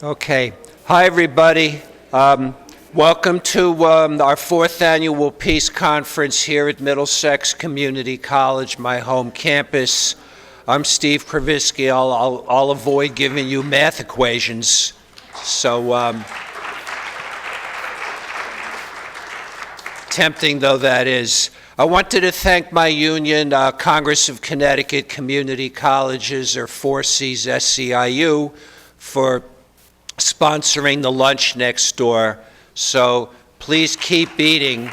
Okay. Hi, everybody. Welcome to our fourth annual Peace Conference here at Middlesex Community College, my home campus. I'm Steve Kravisky. I'll avoid giving you math equations. So, tempting though that is. I wanted to thank my union, Congress of Connecticut Community Colleges, or 4Cs SCIU, for sponsoring the lunch next door. So please keep eating.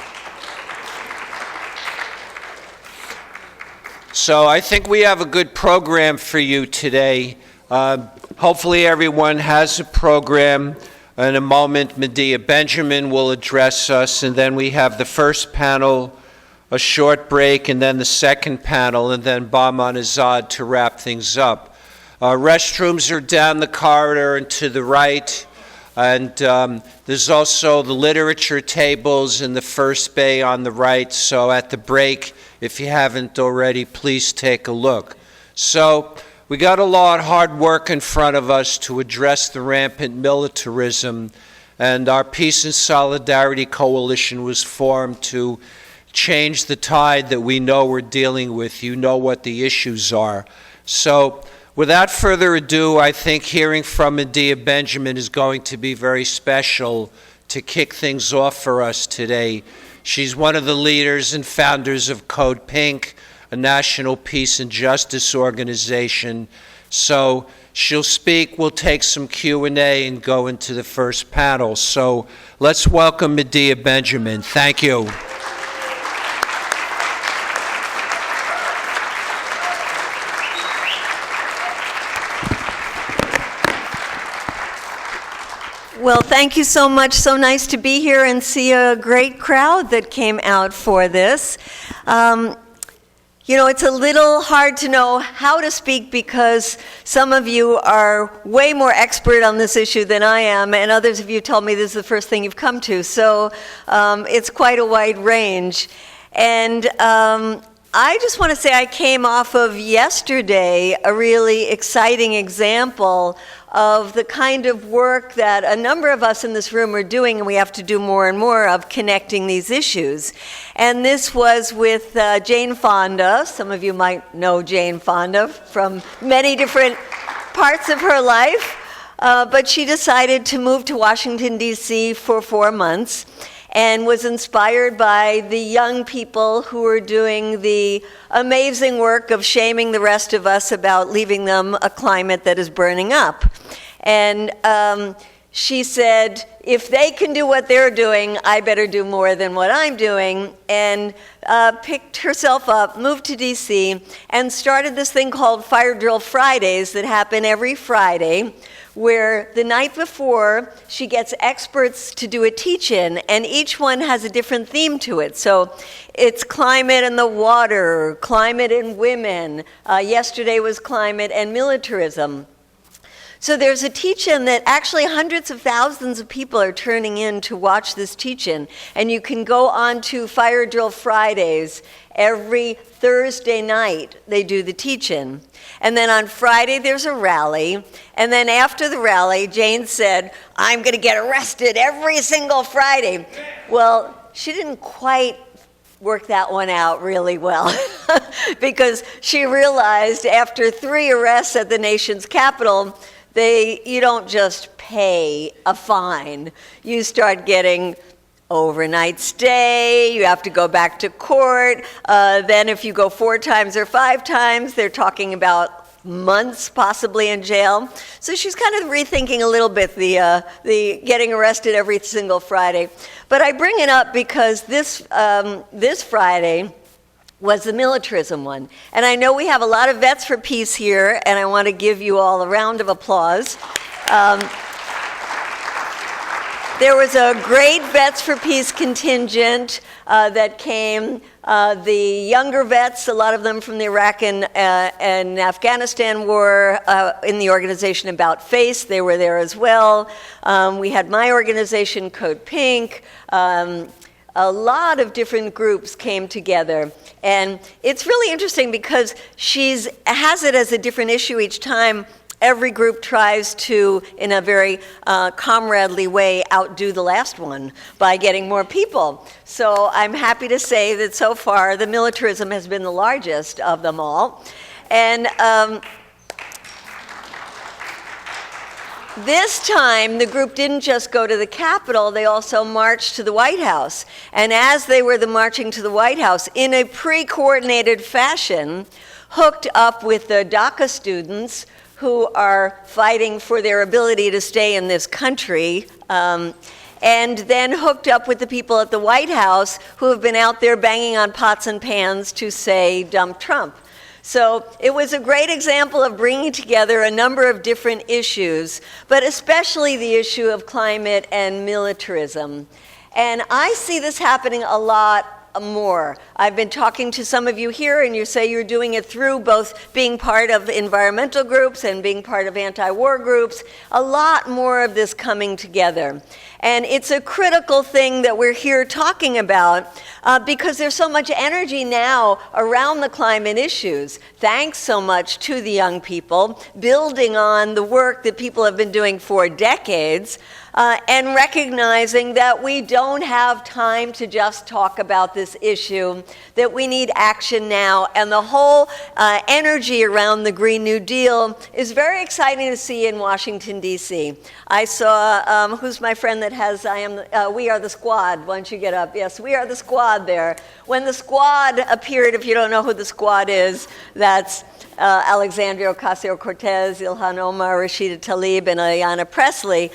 So I think we have a good program for you today. Hopefully everyone has a program. In a moment, Medea Benjamin will address us, and then we have the first panel, a short break, and then the second panel, and then Bahman Azad to wrap things up. Restrooms are down the corridor and to the right, and there's also the literature tables in the first bay on the right, so at the break, if you haven't already, please take a look. So we got a lot of hard work in front of us to address the rampant militarism, and our Peace and Solidarity Coalition was formed to change the tide that we know we're dealing with. You know what the issues are. So without further ado, I think hearing from Medea Benjamin is going to be very special to kick things off for us today. She's one of the leaders and founders of Code Pink, a national peace and justice organization. So she'll speak, we'll take some Q&A and go into the first panel. So let's welcome Medea Benjamin. Thank you. Well, thank you so much. So nice to be here and see a great crowd that came out for this. You know, it's a little hard to know how to speak because some of you are way more expert on this issue than I am, and others of you told me this is the first thing you've come to. So it's quite a wide range. And I just want to say I came off of yesterday a really exciting example of the kind of work that a number of us in this room are doing, and we have to do more and more of connecting these issues. And this was with Jane Fonda. Some of you might know Jane Fonda from many different parts of her life, but she decided to move to Washington, D.C. for 4 months, and was inspired by the young people who were doing the amazing work of shaming the rest of us about leaving them a climate that is burning up. And she said, if they can do what they're doing, I better do more than what I'm doing, and picked herself up, moved to DC, and started this thing called Fire Drill Fridays that happen every Friday, where the night before she gets experts to do a teach-in, and each one has a different theme to it. So it's climate and the water, climate and women. Yesterday was climate and militarism. So there's a teach-in that actually hundreds of thousands of people are turning in to watch this teach-in. And you can go on to Fire Drill Fridays. Every Thursday night they do the teach-in. And then on Friday there's a rally. And then after the rally, Jane said, I'm going to get arrested every single Friday. Well, she didn't quite work that one out really well because she realized after 3 arrests at the nation's capital, you don't just pay a fine. You start getting overnight stay, you have to go back to court. Then if you go 4 times or 5 times, they're talking about months possibly in jail. So she's kind of rethinking a little bit the getting arrested every single Friday. But I bring it up because this Friday was the militarism one. And I know we have a lot of Vets for Peace here, and I want to give you all a round of applause. There was a great Vets for Peace contingent that came. The younger vets, a lot of them from the Iraq and Afghanistan war in the organization About Face, they were there as well. We had my organization, Code Pink. A lot of different groups came together. And it's really interesting because she has it as a different issue each time. every group tries to, in a very comradely way, outdo the last one by getting more people. So I'm happy to say that so far the militarism has been the largest of them all. And this time, the group didn't just go to the Capitol, they also marched to the White House. And as they were marching to the White House, in a pre-coordinated fashion, hooked up with the DACA students who are fighting for their ability to stay in this country, and then hooked up with the people at the White House who have been out there banging on pots and pans to say, dump Trump. So it was a great example of bringing together a number of different issues, but especially the issue of climate and militarism. And I see this happening a lot more. I've been talking to some of you here, and you say you're doing it through both being part of environmental groups and being part of anti-war groups. A lot more of this coming together. And it's a critical thing that we're here talking about because there's so much energy now around the climate issues. Thanks so much to the young people, building on the work that people have been doing for decades, and recognizing that we don't have time to just talk about this issue, that we need action now. And the whole energy around the Green New Deal is very exciting to see in Washington, D.C. I saw, who's my friend that has, We Are the Squad. Why don't you get up? Yes, We Are the Squad there. When the Squad appeared, if you don't know who the Squad is, that's Alexandria Ocasio-Cortez, Ilhan Omar, Rashida Tlaib, and Ayanna Pressley,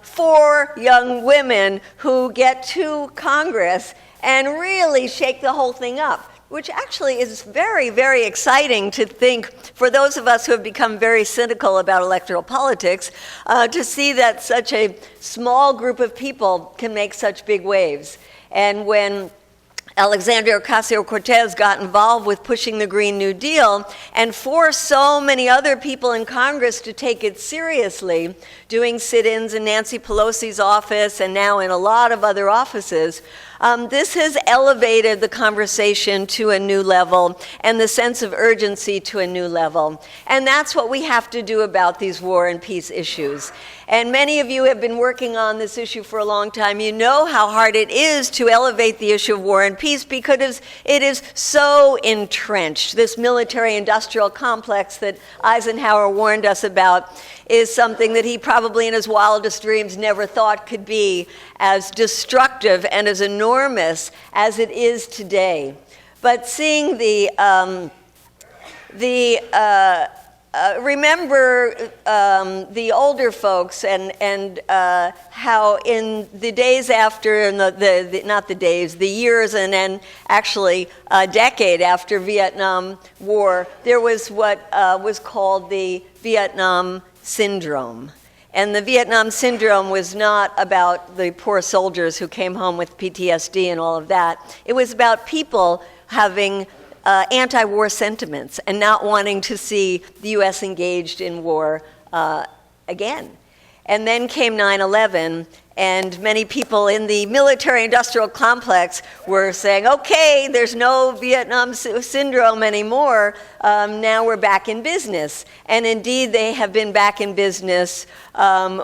4 young women who get to Congress and really shake the whole thing up, which actually is very, very exciting to think, for those of us who have become very cynical about electoral politics, to see that such a small group of people can make such big waves. And when Alexandria Ocasio-Cortez got involved with pushing the Green New Deal and forced so many other people in Congress to take it seriously, doing sit-ins in Nancy Pelosi's office and now in a lot of other offices. This has elevated the conversation to a new level and the sense of urgency to a new level. And that's what we have to do about these war and peace issues. And many of you have been working on this issue for a long time. You know how hard it is to elevate the issue of war and peace because it is so entrenched. This military-industrial complex that Eisenhower warned us about is something that he probably in his wildest dreams never thought could be as destructive and as enormous as it is today. But seeing remember the older folks and how in the days after, the years and then actually a decade after Vietnam War, there was what was called the Vietnam Syndrome. And the Vietnam Syndrome was not about the poor soldiers who came home with PTSD and all of that. It was about people having anti-war sentiments and not wanting to see the U.S. engaged in war again. And then came 9/11, and many people in the military-industrial complex were saying, okay, there's no Vietnam syndrome anymore, now we're back in business. And indeed, they have been back in business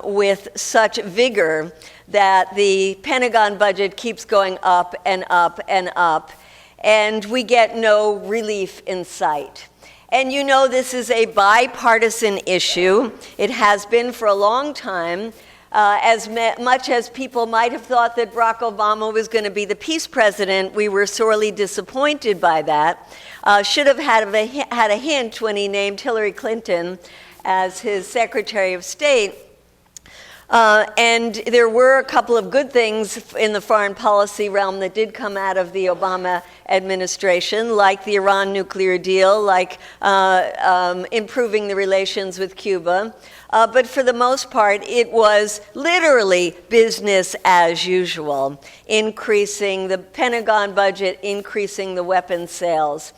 with such vigor that the Pentagon budget keeps going up and up and up, and we get no relief in sight. And you know this is a bipartisan issue. It has been for a long time. As much as people might have thought that Barack Obama was going to be the peace president, we were sorely disappointed by that. Should have had a hint when he named Hillary Clinton as his Secretary of State. And there were a couple of good things in the foreign policy realm that did come out of the Obama administration, like the Iran nuclear deal, like improving the relations with Cuba. But for the most part, it was literally business as usual, increasing the Pentagon budget, increasing the weapons sales.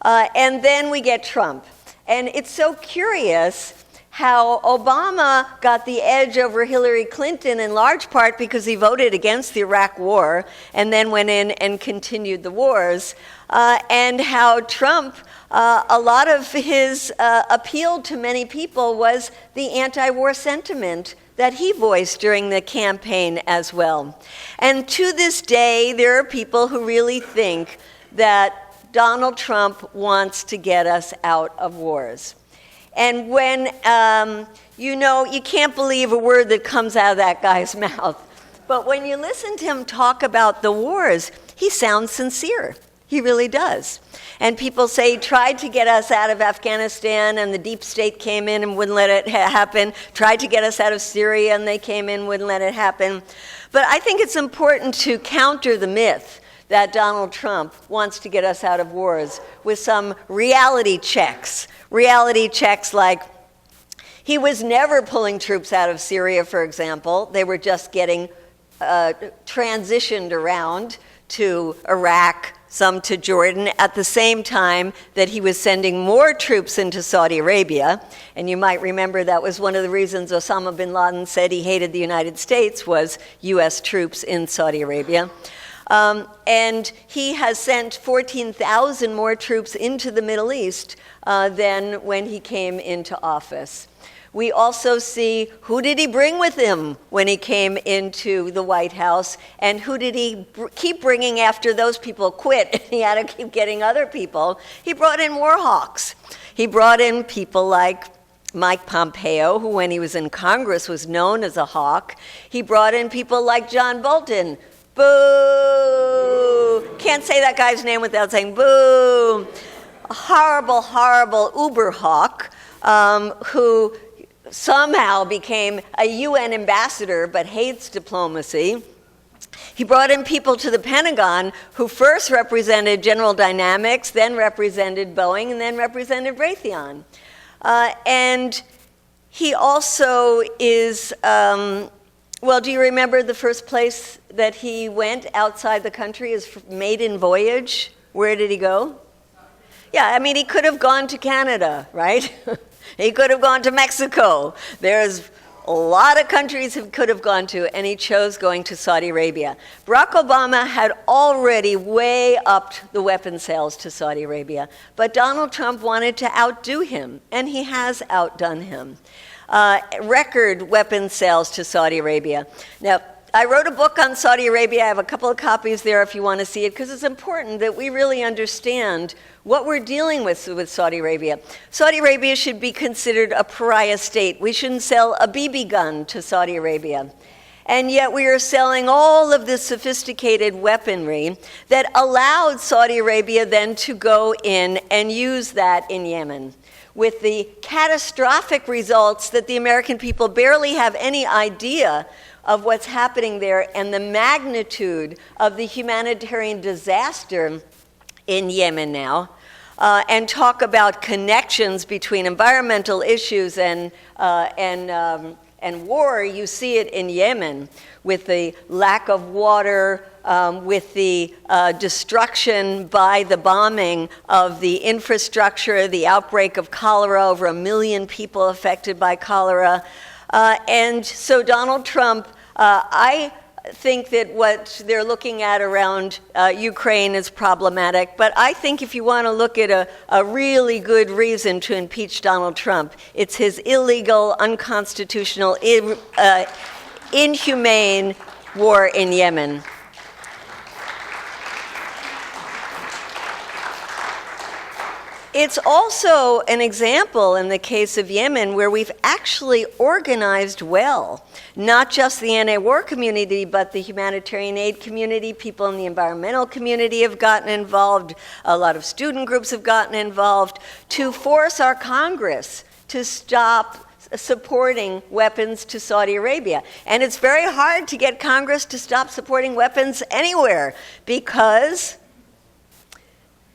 And then we get Trump. And it's so curious how Obama got the edge over Hillary Clinton in large part because he voted against the Iraq War and then went in and continued the wars, and how Trump, a lot of his appeal to many people was the anti-war sentiment that he voiced during the campaign as well. And to this day, there are people who really think that Donald Trump wants to get us out of wars. And when, you can't believe a word that comes out of that guy's mouth. But when you listen to him talk about the wars, he sounds sincere. He really does. And people say he tried to get us out of Afghanistan and the deep state came in and wouldn't let it happen. Tried to get us out of Syria and they came in and wouldn't let it happen. But I think it's important to counter the myth that Donald Trump wants to get us out of wars with some reality checks. Reality checks like he was never pulling troops out of Syria, for example. They were just getting transitioned around to Iraq, some to Jordan, at the same time that he was sending more troops into Saudi Arabia. And you might remember that was one of the reasons Osama bin Laden said he hated the United States was U.S. troops in Saudi Arabia. And he has sent 14,000 more troops into the Middle East than when he came into office. We also see who did he bring with him when he came into the White House, and who did he keep bringing after those people quit and he had to keep getting other people. He brought in war hawks. He brought in people like Mike Pompeo, who when he was in Congress was known as a hawk. He brought in people like John Bolton. Boo! Can't say that guy's name without saying boo. A horrible, horrible Uber hawk who somehow became a UN ambassador but hates diplomacy. He brought in people to the Pentagon who first represented General Dynamics, then represented Boeing, and then represented Raytheon. And he also is, do you remember the first place that he went outside the country, his maiden voyage? Where did he go? Yeah, I mean, he could have gone to Canada, right? He could have gone to Mexico. There's a lot of countries he could have gone to, and he chose going to Saudi Arabia. Barack Obama had already way upped the weapon sales to Saudi Arabia, but Donald Trump wanted to outdo him, and he has outdone him. Record weapon sales to Saudi Arabia. Now, I wrote a book on Saudi Arabia. I have a couple of copies there if you want to see it, because it's important that we really understand what we're dealing with Saudi Arabia. Saudi Arabia should be considered a pariah state. We shouldn't sell a BB gun to Saudi Arabia. And yet we are selling all of this sophisticated weaponry that allowed Saudi Arabia then to go in and use that in Yemen, with the catastrophic results that the American people barely have any idea of what's happening there, and the magnitude of the humanitarian disaster in Yemen now, and talk about connections between environmental issues and war. You see it in Yemen with the lack of water, with the destruction by the bombing of the infrastructure, the outbreak of cholera, over 1 million people affected by cholera. And so Donald Trump, I think that what they're looking at around Ukraine is problematic, but I think if you want to look at a really good reason to impeach Donald Trump, it's his illegal, unconstitutional, inhumane war in Yemen. It's also an example in the case of Yemen where we've actually organized well, not just the anti-war community, but the humanitarian aid community. People in the environmental community have gotten involved. A lot of student groups have gotten involved to force our Congress to stop supporting weapons to Saudi Arabia. And it's very hard to get Congress to stop supporting weapons anywhere, because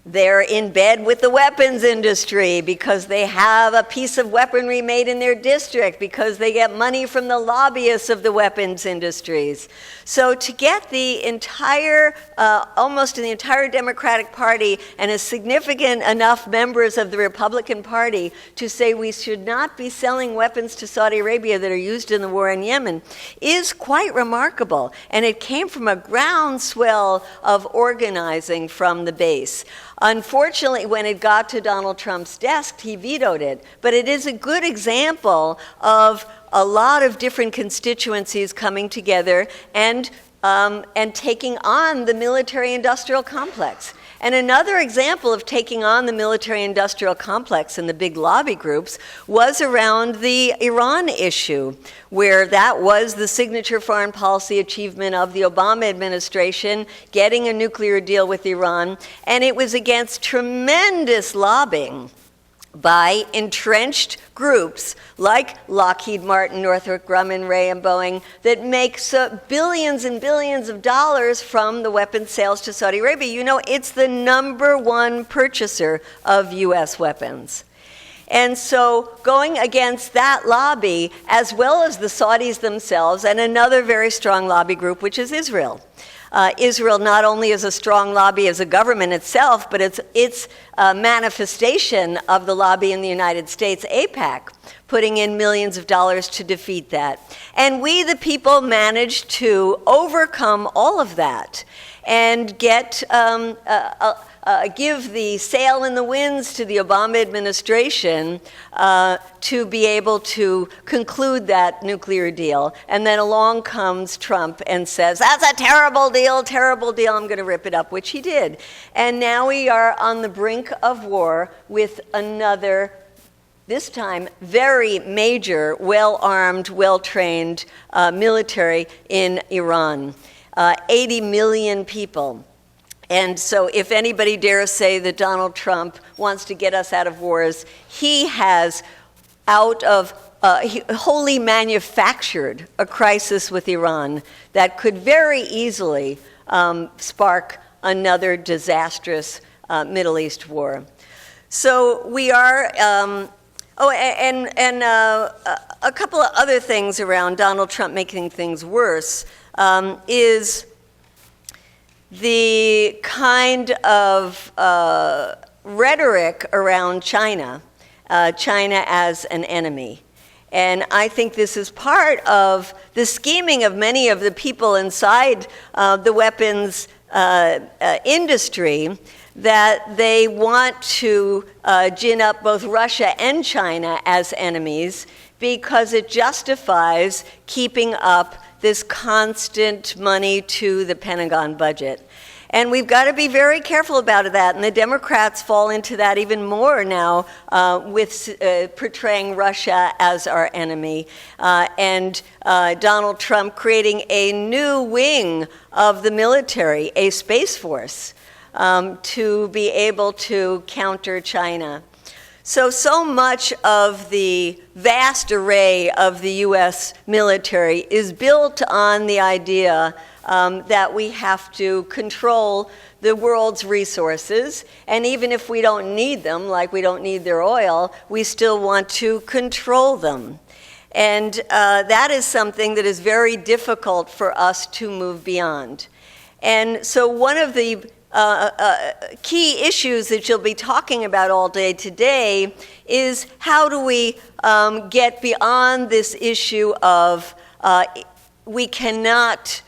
They're in bed with the weapons industry because they have a piece of weaponry made in their district, because they get money from the lobbyists of the weapons industries. So to get the entire, almost the entire Democratic Party and a significant enough members of the Republican Party to say we should not be selling weapons to Saudi Arabia that are used in the war in Yemen is quite remarkable. And it came from a groundswell of organizing from the base. Unfortunately, when it got to Donald Trump's desk, he vetoed it. But it is a good example of a lot of different constituencies coming together and taking on the military-industrial complex. And another example of taking on the military-industrial complex and the big lobby groups was around the Iran issue, where that was the signature foreign policy achievement of the Obama administration, getting a nuclear deal with Iran, and it was against tremendous lobbying by entrenched groups like Lockheed Martin, Northrop Grumman, Ray and Boeing that make billions and billions of dollars from the weapons sales to Saudi Arabia. You know, it's the #1 purchaser of U.S. weapons. And so going against that lobby, as well as the Saudis themselves, and another very strong lobby group, which is Israel. Israel not only is a strong lobby as a government itself, but it's a manifestation of the lobby in the United States, AIPAC, putting in millions of dollars to defeat that. And we, the people, managed to overcome all of that and get give the sail in the winds to the Obama administration to be able to conclude that nuclear deal. And then along comes Trump and says, that's a terrible deal, I'm going to rip it up, which he did. And now we are on the brink of war with another, this time, very major, well-armed, well-trained military in Iran. 80 million people. And so if anybody dares say that Donald Trump wants to get us out of wars, he has wholly manufactured a crisis with Iran that could very easily spark another disastrous Middle East war. So we are, a couple of other things around Donald Trump making things worse is the kind of rhetoric around China, China as an enemy. And I think this is part of the scheming of many of the people inside the weapons industry, that they want to gin up both Russia and China as enemies because it justifies keeping up this constant money to the Pentagon budget. And we've got to be very careful about that, and the Democrats fall into that even more now with portraying Russia as our enemy, and Donald Trump creating a new wing of the military, a space force, to be able to counter China. So much of the vast array of the U.S. military is built on the idea that we have to control the world's resources, and even if we don't need them, like we don't need their oil, we still want to control them. And that is something that is very difficult for us to move beyond. And so one of the key issues that you'll be talking about all day today is how do we get beyond this issue of we cannot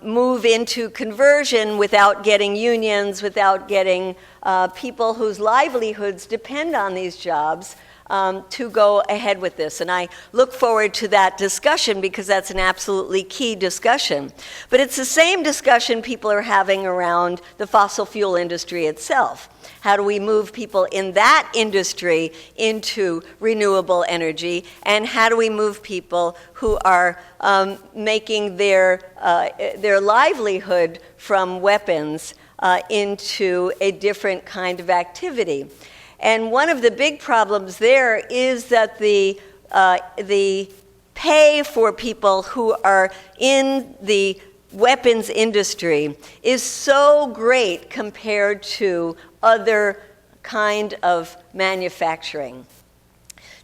move into conversion without getting unions, without getting people whose livelihoods depend on these jobs to go ahead with this. And I look forward to that discussion because that's an absolutely key discussion. But it's the same discussion people are having around the fossil fuel industry itself. How do we move people in that industry into renewable energy? And how do we move people who are making their livelihood from weapons into a different kind of activity? And one of the big problems there is that the pay for people who are in the weapons industry is so great compared to other kind of manufacturing.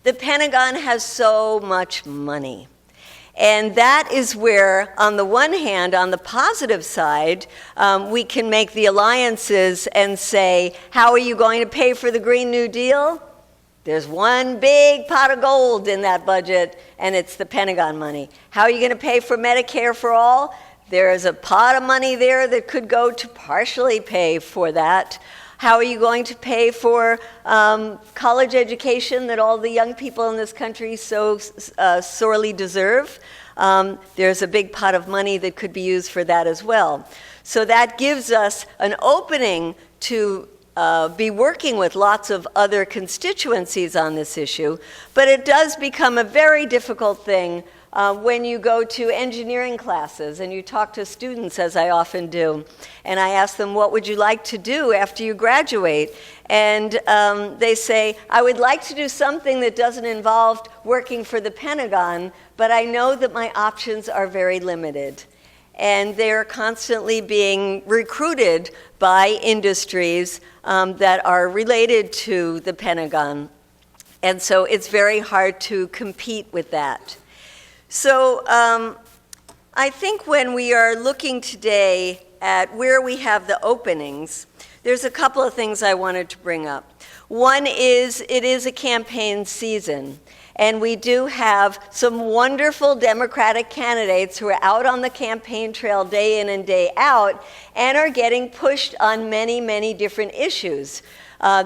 The Pentagon has so much money. And that is where, on the one hand, on the positive side, we can make the alliances and say, how are you going to pay for the Green New Deal? There's one big pot of gold in that budget, and it's the Pentagon money. How are you going to pay for Medicare for all? There is a pot of money there that could go to partially pay for that. How are you going to pay for college education that all the young people in this country so sorely deserve? There's a big pot of money that could be used for that as well. So that gives us an opening to be working with lots of other constituencies on this issue, but it does become a very difficult thing when you go to engineering classes and you talk to students, as I often do, and I ask them, what would you like to do after you graduate? And they say, I would like to do something that doesn't involve working for the Pentagon, but I know that my options are very limited. And they're constantly being recruited by industries that are related to the Pentagon. And so it's very hard to compete with that. So I think when we are looking today at where we have the openings, there's a couple of things I wanted to bring up. One is it is a campaign season, and we do have some wonderful Democratic candidates who are out on the campaign trail day in and day out and are getting pushed on many, many different issues.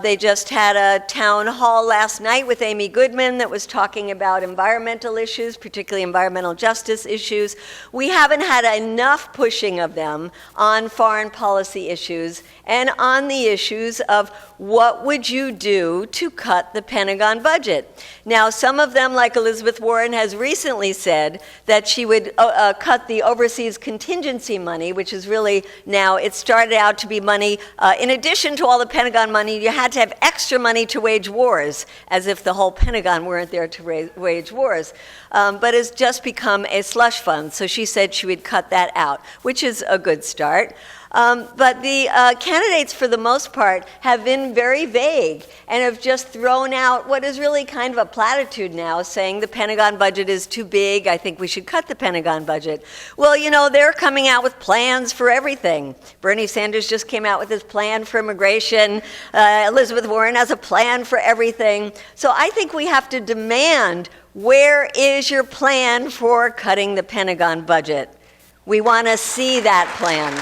They just had a town hall last night with Amy Goodman that was talking about environmental issues, particularly environmental justice issues. We haven't had enough pushing of them on foreign policy issues and on the issues of what would you do to cut the Pentagon budget. Now, some of them, like Elizabeth Warren, has recently said that she would cut the overseas contingency money, which is really now, it started out to be money, in addition to all the Pentagon money, you had to have extra money to wage wars, as if the whole Pentagon weren't there to wage wars. But it's just become a slush fund, so she said she would cut that out, which is a good start. But the candidates, for the most part, have been very vague and have just thrown out what is really kind of a platitude now, saying the Pentagon budget is too big, I think we should cut the Pentagon budget. Well, you know, they're coming out with plans for everything. Bernie Sanders just came out with his plan for immigration. Elizabeth Warren has a plan for everything. So I think we have to demand, where is your plan for cutting the Pentagon budget? We want to see that plan.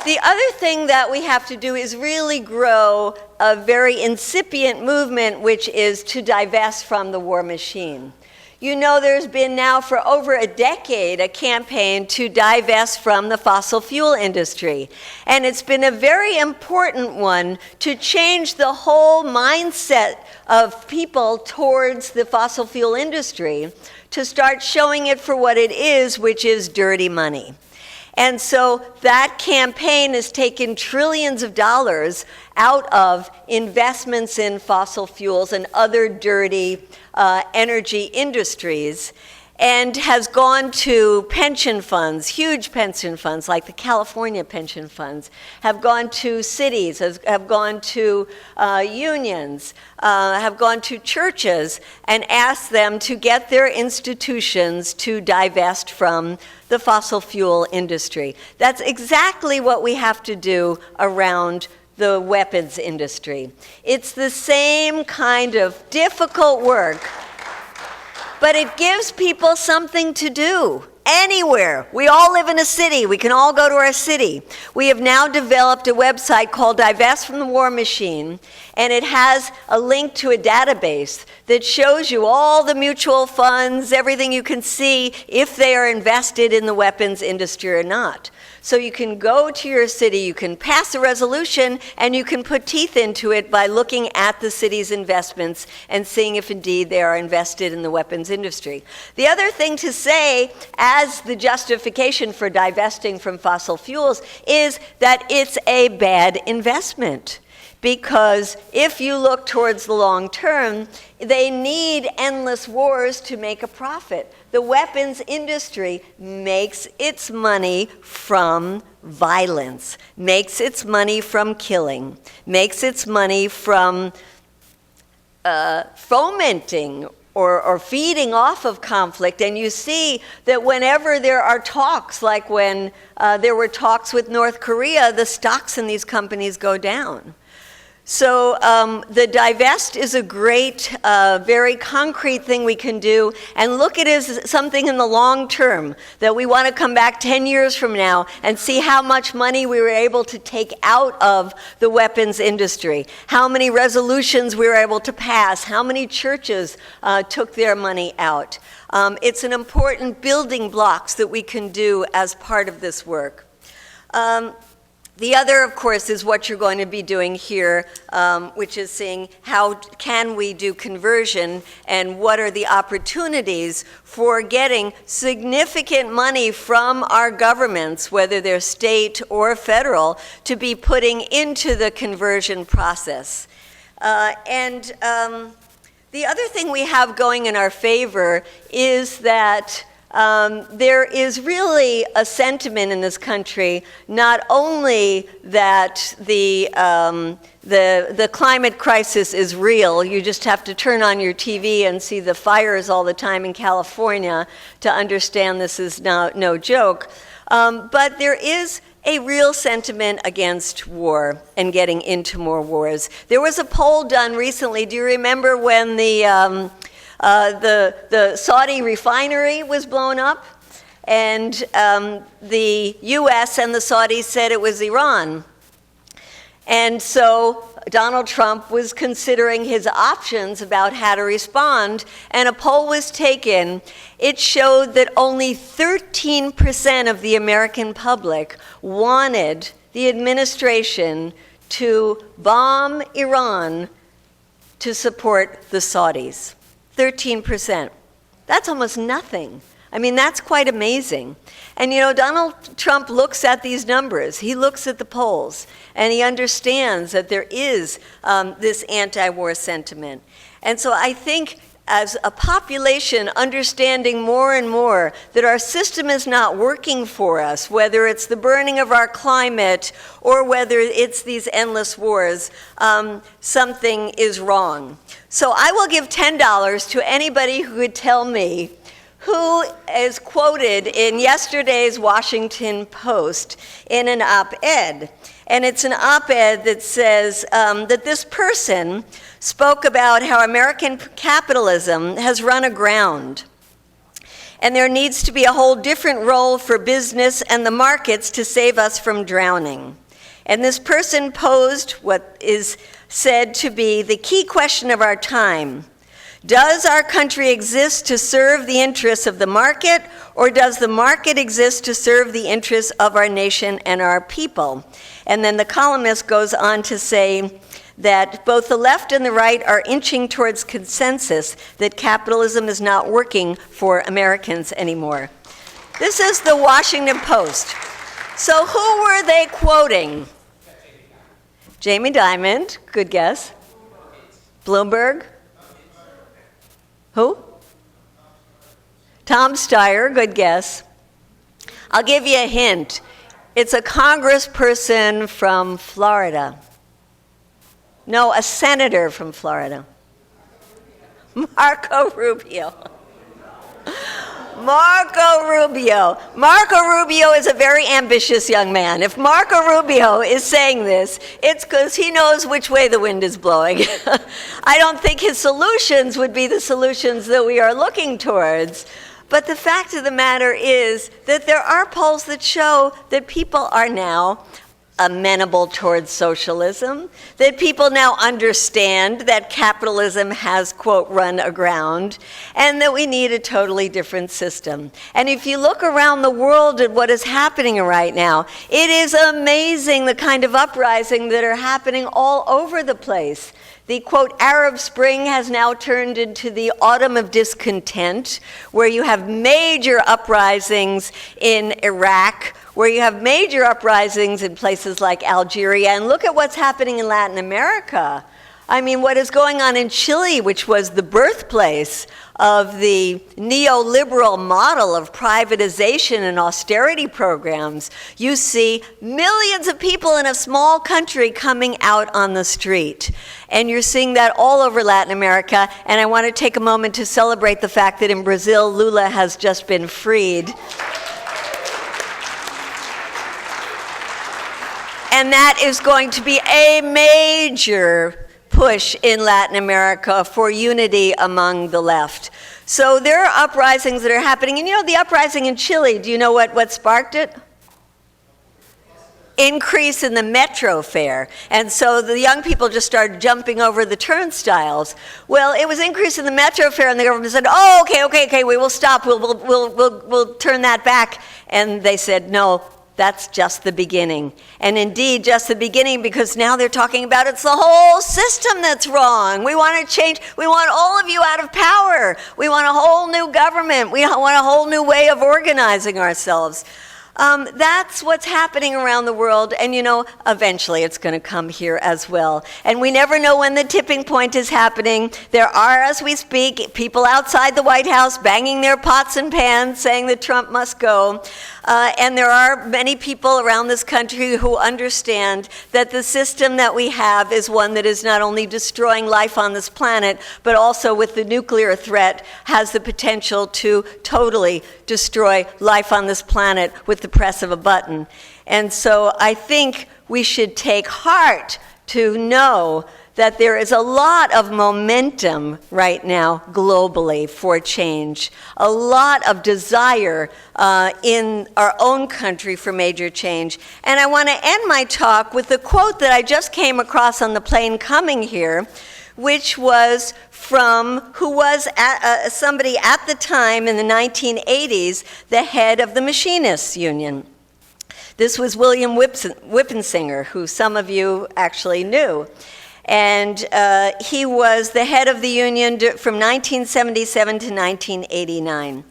The other thing that we have to do is really grow a very incipient movement, which is to divest from the war machine. You know, there's been now for over a decade a campaign to divest from the fossil fuel industry. And it's been a very important one to change the whole mindset of people towards the fossil fuel industry, to start showing it for what it is, which is dirty money. And so that campaign has taken trillions of dollars out of investments in fossil fuels and other dirty energy industries, and has gone to pension funds, huge pension funds like the California pension funds, have gone to cities, have gone to unions, have gone to churches, and asked them to get their institutions to divest from the fossil fuel industry. That's exactly what we have to do around the weapons industry. It's the same kind of difficult work, but it gives people something to do anywhere. We all live in a city. We can all go to our city. We have now developed a website called Divest from the War Machine, and it has a link to a database that shows you all the mutual funds, everything you can see, if they are invested in the weapons industry or not. So you can go to your city, you can pass a resolution, and you can put teeth into it by looking at the city's investments and seeing if indeed they are invested in the weapons industry. The other thing to say as the justification for divesting from fossil fuels is that it's a bad investment, because if you look towards the long term, they need endless wars to make a profit. The weapons industry makes its money from violence, makes its money from killing, makes its money from fomenting or feeding off of conflict. And you see that whenever there are talks, like when there were talks with North Korea, the stocks in these companies go down. So the divest is a great, very concrete thing we can do, and look at it as something in the long term, that we want to come back 10 years from now and see how much money we were able to take out of the weapons industry, how many resolutions we were able to pass, how many churches took their money out. It's an important building blocks that we can do as part of this work. The other, of course, is what you're going to be doing here, which is seeing how can we do conversion and what are the opportunities for getting significant money from our governments, whether they're state or federal, to be putting into the conversion process. The other thing we have going in our favor is that there is really a sentiment in this country, not only that the climate crisis is real, you just have to turn on your TV and see the fires all the time in California to understand this is no joke, but there is a real sentiment against war and getting into more wars. There was a poll done recently. Do you remember when the Saudi refinery was blown up, and the U.S. and the Saudis said it was Iran. And so Donald Trump was considering his options about how to respond, and a poll was taken. It showed that only 13% of the American public wanted the administration to bomb Iran to support the Saudis. 13%. That's almost nothing. I mean, that's quite amazing. And you know, Donald Trump looks at these numbers, he looks at the polls, and he understands that there is this anti-war sentiment. And so I think as a population understanding more and more that our system is not working for us, whether it's the burning of our climate or whether it's these endless wars, something is wrong. So I will give $10 to anybody who would tell me who is quoted in yesterday's Washington Post in an op-ed. And it's an op-ed that says that this person spoke about how American capitalism has run aground. And there needs to be a whole different role for business and the markets to save us from drowning. And this person posed what is said to be the key question of our time. Does our country exist to serve the interests of the market, or does the market exist to serve the interests of our nation and our people? And then the columnist goes on to say that both the left and the right are inching towards consensus that capitalism is not working for Americans anymore. This is the Washington Post. So who were they quoting? Jamie Dimon, good guess. Bloomberg? Who? Tom Steyer, good guess. I'll give you a hint. It's a congressperson from Florida. No, a senator from Florida. Marco Rubio. Marco Rubio. Marco Rubio is a very ambitious young man. If Marco Rubio is saying this, it's because he knows which way the wind is blowing. I don't think his solutions would be the solutions that we are looking towards. But the fact of the matter is that there are polls that show that people are now amenable towards socialism, that people now understand that capitalism has, quote, run aground, and that we need a totally different system. And if you look around the world at what is happening right now, it is amazing the kind of uprising that are happening all over the place. The, quote, Arab Spring has now turned into the autumn of discontent, where you have major uprisings in Iraq, where you have major uprisings in places like Algeria. And look at what's happening in Latin America. I mean, what is going on in Chile, which was the birthplace of the neoliberal model of privatization and austerity programs. You see millions of people in a small country coming out on the street. And you're seeing that all over Latin America. And I want to take a moment to celebrate the fact that in Brazil, Lula has just been freed. And that is going to be a major push in Latin America for unity among the left. So there are uprisings that are happening. And you know, the uprising in Chile, do you know what sparked it? Increase in the metro fare. And so the young people just started jumping over the turnstiles. Well, it was increase in the metro fare, and the government said, oh, okay, we will stop, we'll turn that back. And they said, no, that's just the beginning. And indeed, just the beginning, because now they're talking about it's the whole system that's wrong. We want to change. We want all of you out of power. We want a whole new government. We want a whole new way of organizing ourselves. That's what's happening around the world, and you know, eventually it's going to come here as well. And we never know when the tipping point is happening. There are, as we speak, people outside the White House banging their pots and pans saying that Trump must go. And there are many people around this country who understand that the system that we have is one that is not only destroying life on this planet, but also with the nuclear threat has the potential to totally destroy life on this planet with the press of a button. And so I think we should take heart to know that there is a lot of momentum right now globally for change, a lot of desire in our own country for major change. And I want to end my talk with the quote that I just came across on the plane coming here, which was from who was somebody at the time in the 1980s, the head of the Machinists Union. This was William Whippensinger, who some of you actually knew. And he was the head of the union from 1977 to 1989.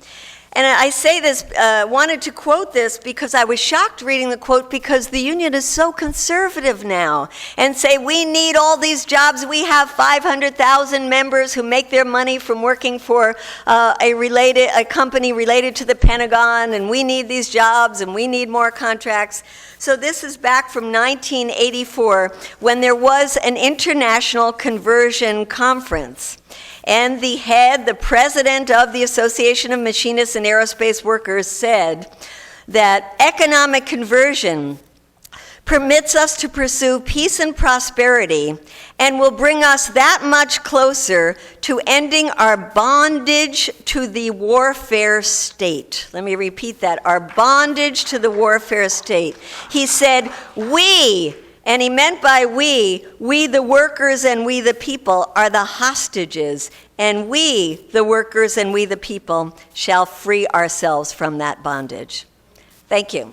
And I say this, wanted to quote this because I was shocked reading the quote because the union is so conservative now and say we need all these jobs. We have 500,000 members who make their money from working for a company related to the Pentagon, and we need these jobs and we need more contracts. So this is back from 1984 when there was an international conversion conference. And the president of the Association of Machinists and Aerospace Workers said that economic conversion permits us to pursue peace and prosperity and will bring us that much closer to ending our bondage to the warfare state. Let me repeat that, our bondage to the warfare state. He said, we, and he meant by we the workers and we the people are the hostages, and we, the workers and we the people, shall free ourselves from that bondage. Thank you.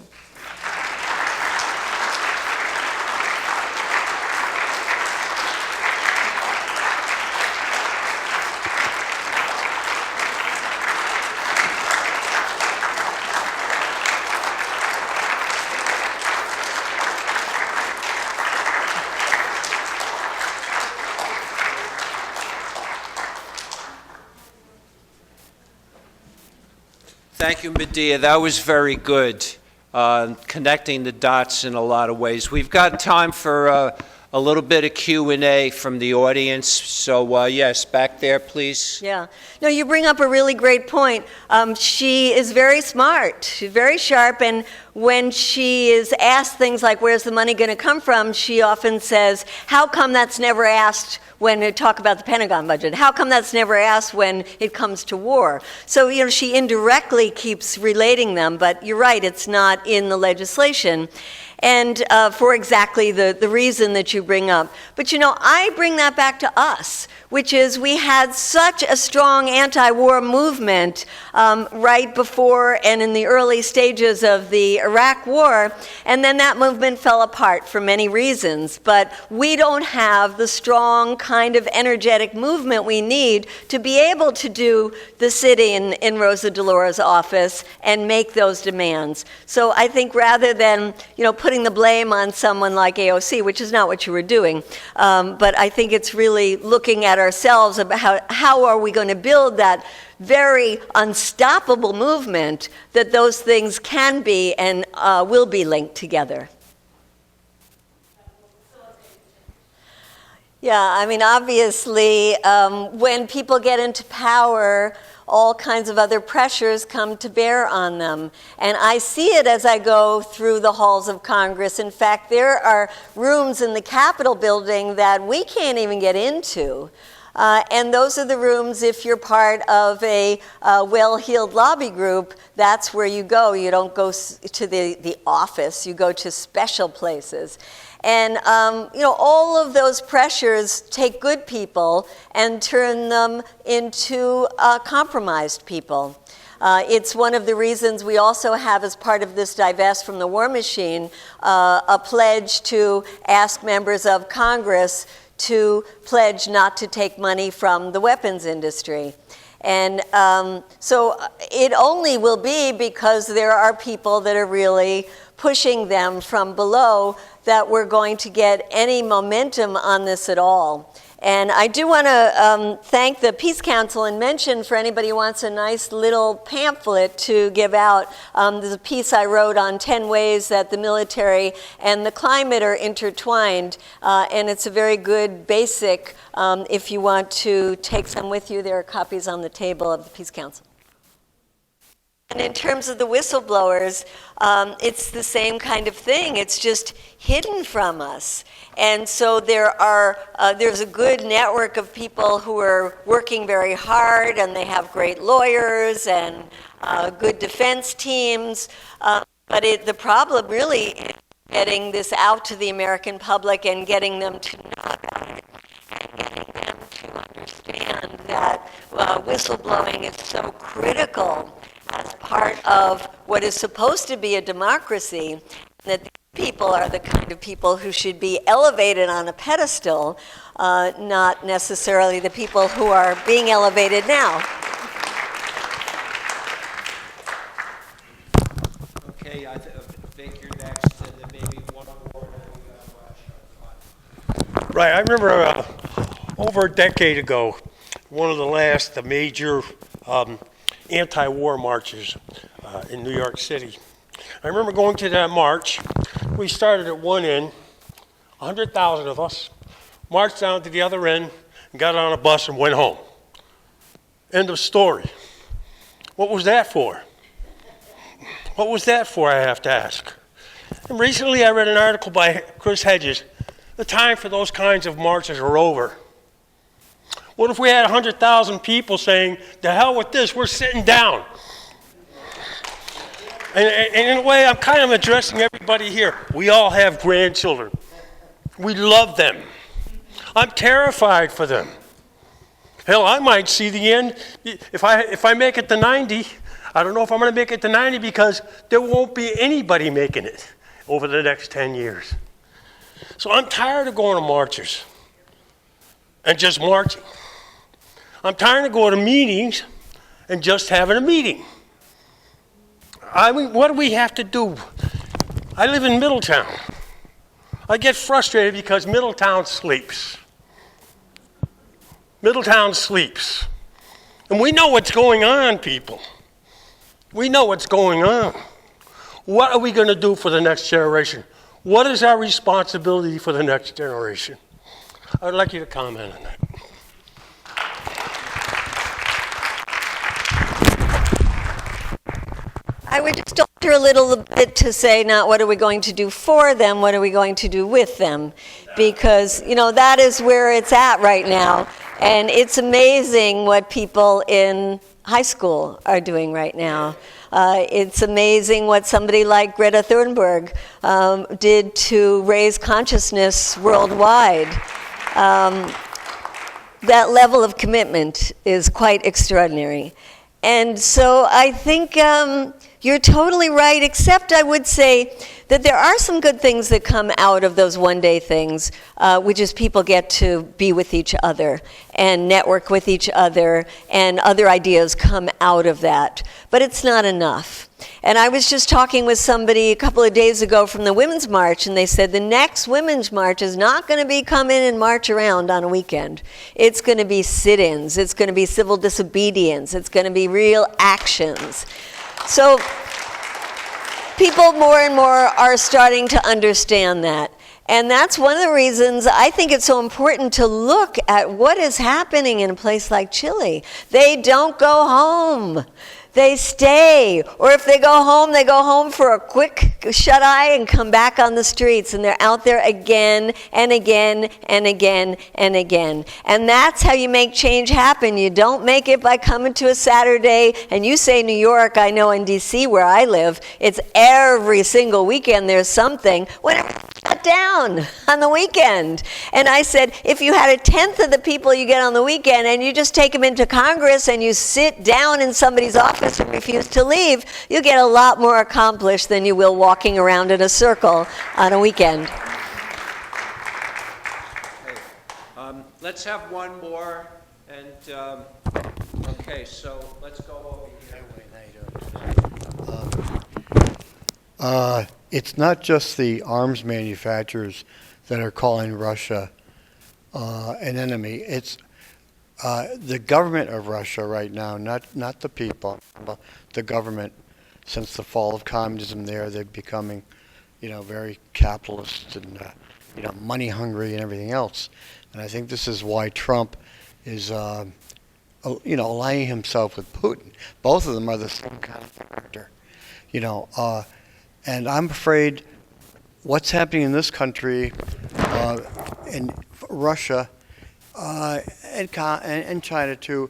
Thank you, Medea. That was very good, connecting the dots in a lot of ways. We've got time for a little bit of Q&A from the audience. So, yes, back there, please. Yeah. No, you bring up a really great point. She is very smart. She's very sharp, and when she is asked things like, where's the money going to come from, she often says, how come that's never asked when we talk about the Pentagon budget? How come that's never asked when it comes to war? So, you know, she indirectly keeps relating them, but you're right, it's not in the legislation. And for exactly the reason that you bring up. But you know, I bring that back to us, which is we had such a strong anti-war movement right before and in the early stages of the Iraq War, and then that movement fell apart for many reasons. But we don't have the strong kind of energetic movement we need to be able to do the sit-in in Rosa DeLaura's office and make those demands. So I think rather than putting the blame on someone like AOC, which is not what you were doing, but I think it's really looking at ourselves about how are we going to build that very unstoppable movement that those things can be and will be linked together. Yeah, I mean, obviously, when people get into power, all kinds of other pressures come to bear on them. And I see it as I go through the halls of Congress. In fact, there are rooms in the Capitol building that we can't even get into. And those are the rooms, if you're part of a well-heeled lobby group, that's where you go. You don't go to the office, you go to special places. And all of those pressures take good people and turn them into compromised people. It's one of the reasons we also have, as part of this Divest from the War Machine, a pledge to ask members of Congress to pledge not to take money from the weapons industry. And so it only will be because there are people that are really pushing them from below that we're going to get any momentum on this at all. And I do want to thank the Peace Council and mention, for anybody who wants a nice little pamphlet to give out, there's a piece I wrote on 10 ways that the military and the climate are intertwined. And it's a very good basic, if you want to take some with you. There are copies on the table of the Peace Council. And in terms of the whistleblowers, it's the same kind of thing. It's just hidden from us. And so there's a good network of people who are working very hard, and they have great lawyers and good defense teams. But the problem really is getting this out to the American public and getting them to know about it, and getting them to understand that whistleblowing is so critical as part of what is supposed to be a democracy, and that these people are the kind of people who should be elevated on a pedestal, not necessarily the people who are being elevated now. Okay, I think you're next, and then maybe one more. Right, I remember over a decade ago, one of the major anti-war marches in New York City. I remember going to that march. We started at one end, 100,000 of us, marched down to the other end, and got on a bus and went home. End of story. What was that for? What was that for, I have to ask. And recently I read an article by Chris Hedges. The time for those kinds of marches are over. What if we had 100,000 people saying, "To hell with this, we're sitting down"? And in a way, I'm kind of addressing everybody here. We all have grandchildren. We love them. I'm terrified for them. Hell, I might see the end. If I make it to 90, I don't know if I'm going to make it to 90 because there won't be anybody making it over the next 10 years. So I'm tired of going to marches and just marching. I'm tired of going to meetings and just having a meeting. I mean, what do we have to do? I live in Middletown. I get frustrated because Middletown sleeps. Middletown sleeps. And we know what's going on, people. We know what's going on. What are we going to do for the next generation? What is our responsibility for the next generation? I'd like you to comment on that. I would just alter a little bit to say not what are we going to do for them, what are we going to do with them? Because, that is where it's at right now. And it's amazing what people in high school are doing right now. It's amazing what somebody like Greta Thunberg did to raise consciousness worldwide. That level of commitment is quite extraordinary. And so I think You're totally right, except I would say that there are some good things that come out of those one-day things, which is people get to be with each other and network with each other, and other ideas come out of that. But it's not enough. And I was just talking with somebody a couple of days ago from the Women's March, and they said the next Women's March is not going to be come in and march around on a weekend. It's going to be sit-ins. It's going to be civil disobedience. It's going to be real actions. So people more and more are starting to understand that. And that's one of the reasons I think it's so important to look at what is happening in a place like Chile. They don't go home. They stay. Or if they go home for a quick shut-eye and come back on the streets. And they're out there again and again and again and again. And that's how you make change happen. You don't make it by coming to a Saturday. And you say New York, I know in D.C. where I live, it's every single weekend there's something. Whenever shut down on the weekend. And I said, if you had a tenth of the people you get on the weekend and you just take them into Congress and you sit down in somebody's office and refuse to leave, you get a lot more accomplished than you will walking around in a circle on a weekend. Let's have one more, and okay, so let's go over here. It's not just the arms manufacturers that are calling Russia an enemy. It's the government of Russia right now, not the people, but the government. Since the fall of communism there, they're becoming, very capitalist and, money hungry and everything else. And I think this is why Trump is, aligning himself with Putin. Both of them are the same kind of character, and I'm afraid what's happening in this country, in Russia, and China too,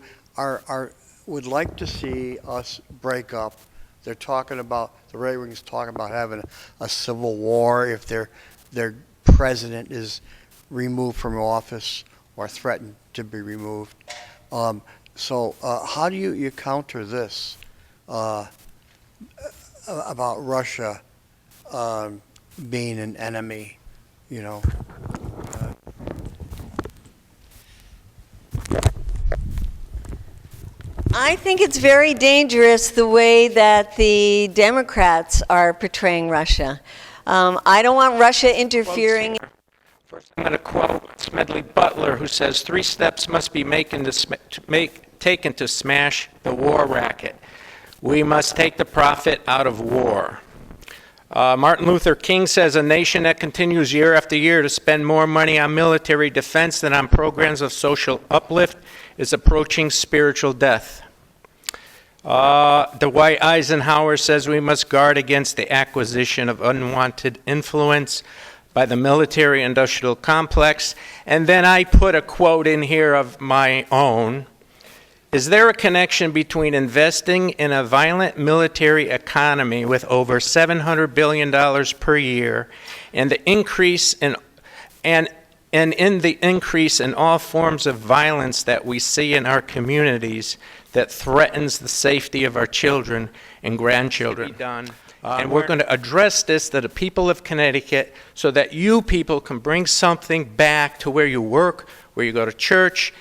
would like to see us break up. They're talking about, the right wing's talking about having a civil war if their president is removed from office or threatened to be removed. So how do you counter this about Russia being an enemy, I think it's very dangerous the way that the Democrats are portraying Russia. I don't want Russia interfering. First, I'm going to quote Smedley Butler, who says, 3 steps must be taken to smash the war racket. We must take the profit out of war. Martin Luther King says, a nation that continues year after year to spend more money on military defense than on programs of social uplift is approaching spiritual death. Dwight Eisenhower says we must guard against the acquisition of unwanted influence by the military-industrial complex. And then I put a quote in here of my own. Is there a connection between investing in a violent military economy with over $700 billion per year and the increase in the increase in all forms of violence that we see in our communities that threatens the safety of our children and grandchildren? And we're going to address this to the people of Connecticut so that you people can bring something back to where you work, where you go to church,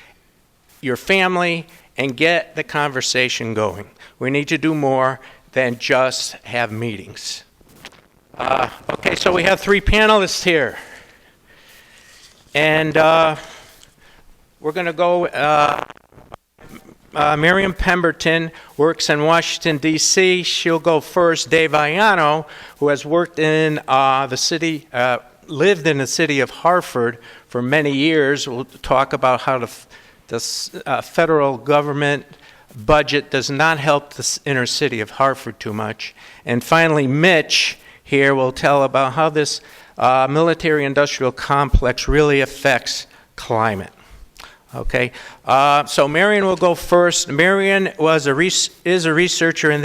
your family, and get the conversation going. We need to do more than just have meetings. Okay, so we have 3 panelists here. And we're going to go, Miriam Pemberton works in Washington, D.C. She'll go first. Dave Iano, who has worked in lived in the city of Hartford for many years, will talk about how the federal government budget does not help the inner city of Hartford too much. And finally, Mitch here will tell about how this military-industrial complex really affects climate. Okay, so Marion will go first. Marion is a researcher and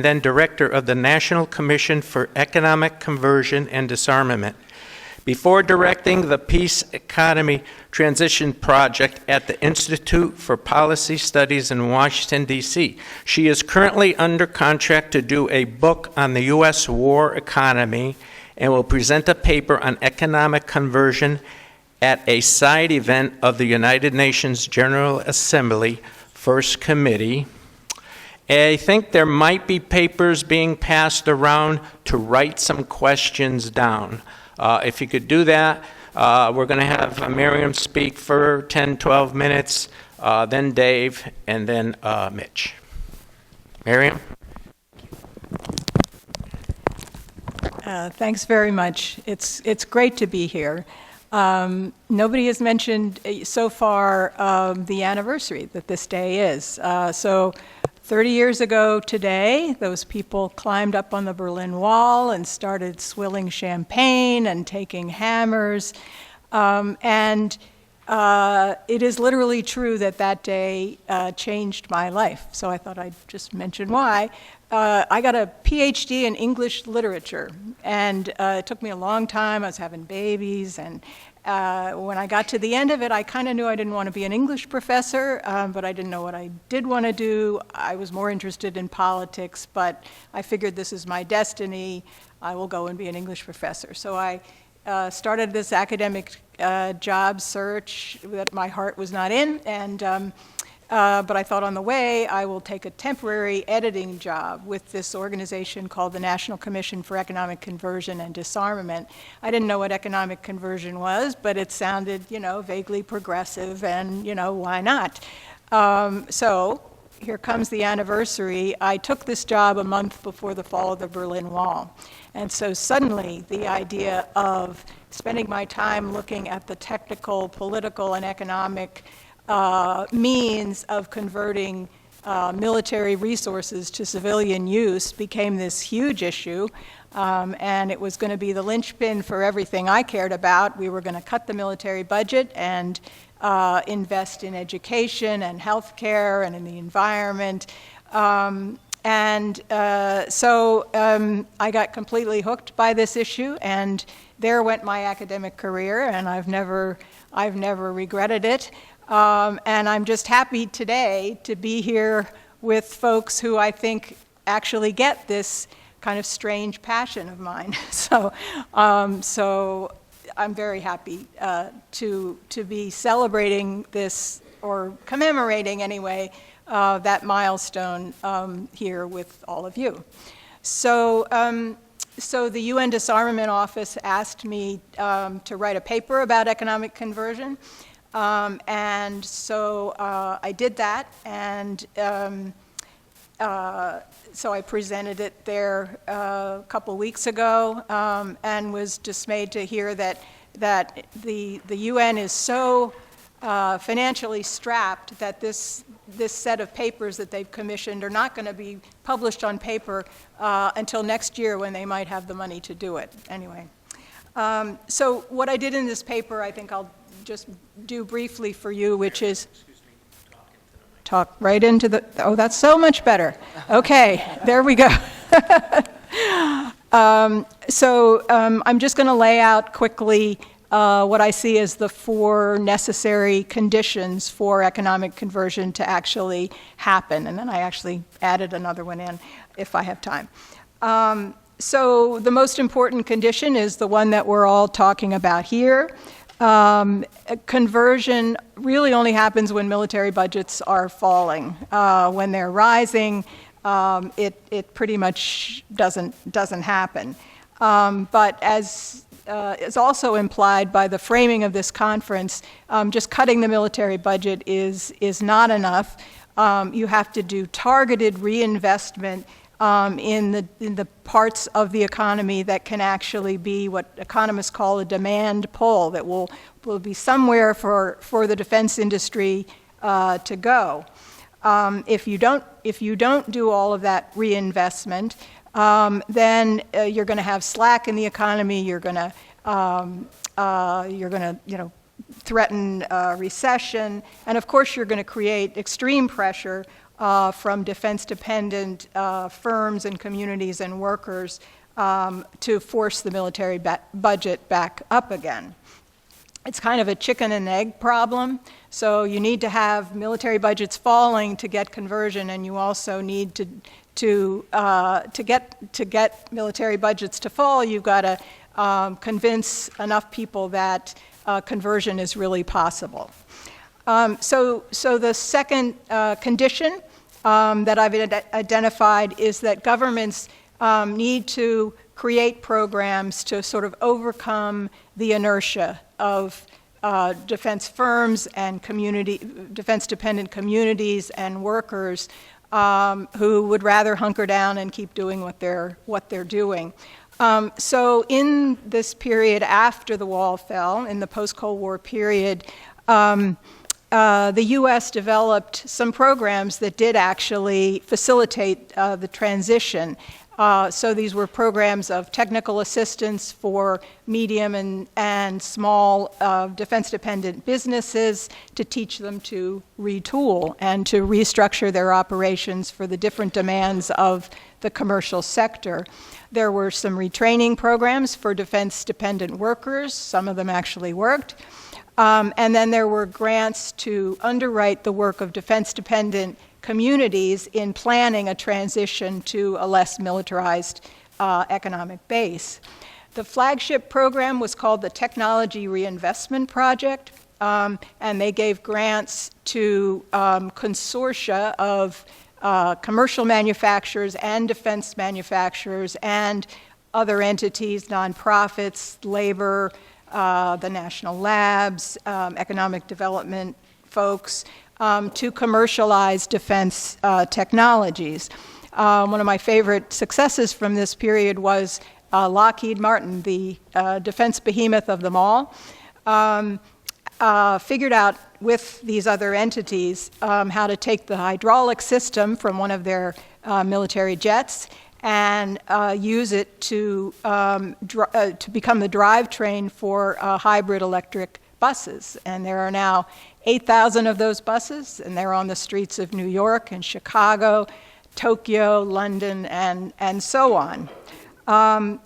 then director of the National Commission for Economic Conversion and Disarmament. Before directing the Peace Economy Transition Project at the Institute for Policy Studies in Washington, D.C., she is currently under contract to do a book on the U.S. war economy and will present a paper on economic conversion at a side event of the United Nations General Assembly First Committee. I think there might be papers being passed around to write some questions down. If you could do that, we're going to have Miriam speak for 10, 12 minutes, then Dave, and then Mitch. Miriam? Thanks very much. It's great to be here. Nobody has mentioned so far the anniversary that this day is. So 30 years ago today, those people climbed up on the Berlin Wall and started swilling champagne and taking hammers. And it is literally true that that day changed my life. So I thought I'd just mention why. I got a PhD in English literature, and it took me a long time. I was having babies, and when I got to the end of it, I kind of knew I didn't want to be an English professor, but I didn't know what I did want to do. I was more interested in politics, but I figured this is my destiny. I will go and be an English professor. So I started this academic job search that my heart was not in, and but I thought on the way I will take a temporary editing job with this organization called the National Commission for Economic Conversion and Disarmament. I didn't know what economic conversion was, but it sounded, vaguely progressive, and, why not? So here comes the anniversary. I took this job a month before the fall of the Berlin Wall. And so suddenly the idea of spending my time looking at the technical, political, and economic means of converting military resources to civilian use became this huge issue, and it was going to be the linchpin for everything I cared about. We were going to cut the military budget and invest in education and healthcare and in the environment. So I got completely hooked by this issue, and there went my academic career, and I've never regretted it. And I'm just happy today to be here with folks who I think actually get this kind of strange passion of mine. So I'm very happy to be celebrating this, or commemorating anyway, that milestone here with all of you. So the UN Disarmament Office asked me to write a paper about economic conversion. And so I did that, and so I presented it there a couple weeks ago, and was dismayed to hear that the UN is so financially strapped that this set of papers that they've commissioned are not going to be published on paper until next year, when they might have the money to do it. Anyway, so what I did in this paper, I think I'll just do briefly for you, which is talk right into the, oh, that's so much better. Okay, there we go. I'm just going to lay out quickly what I see as the 4 necessary conditions for economic conversion to actually happen, and then I actually added another one in if I have time. So the most important condition is the one that we're all talking about here. Conversion really only happens when military budgets are falling. When they're rising, it pretty much doesn't happen. But as is also implied by the framing of this conference, just cutting the military budget is not enough. You have to do targeted reinvestment in the parts of the economy that can actually be what economists call a demand pull, that will be somewhere for the defense industry to go. If you don't do all of that reinvestment, then you're going to have slack in the economy. You're going to threaten recession, and of course you're going to create extreme pressure from defense-dependent firms and communities and workers to force the military budget back up again. It's kind of a chicken and egg problem. So you need to have military budgets falling to get conversion, and you also need to get military budgets to fall. You've got to convince enough people that conversion is really possible. So the second condition that I've identified is that governments need to create programs to sort of overcome the inertia of defense firms and defense-dependent communities and workers who would rather hunker down and keep doing what they're doing. So in this period after the wall fell, in the post-Cold War period, the U.S. developed some programs that did actually facilitate the transition. So these were programs of technical assistance for medium and small defense-dependent businesses to teach them to retool and to restructure their operations for the different demands of the commercial sector. There were some retraining programs for defense-dependent workers. Some of them actually worked. And then there were grants to underwrite the work of defense-dependent communities in planning a transition to a less militarized economic base. The flagship program was called the Technology Reinvestment Project, and they gave grants to consortia of commercial manufacturers and defense manufacturers and other entities, nonprofits, labor, the national labs, economic development folks, to commercialize defense technologies. One of my favorite successes from this period was Lockheed Martin, the defense behemoth of them all, figured out with these other entities how to take the hydraulic system from one of their military jets and use it to become the drivetrain for hybrid electric buses. And there are now 8,000 of those buses, and they're on the streets of New York and Chicago, Tokyo, London, and so on.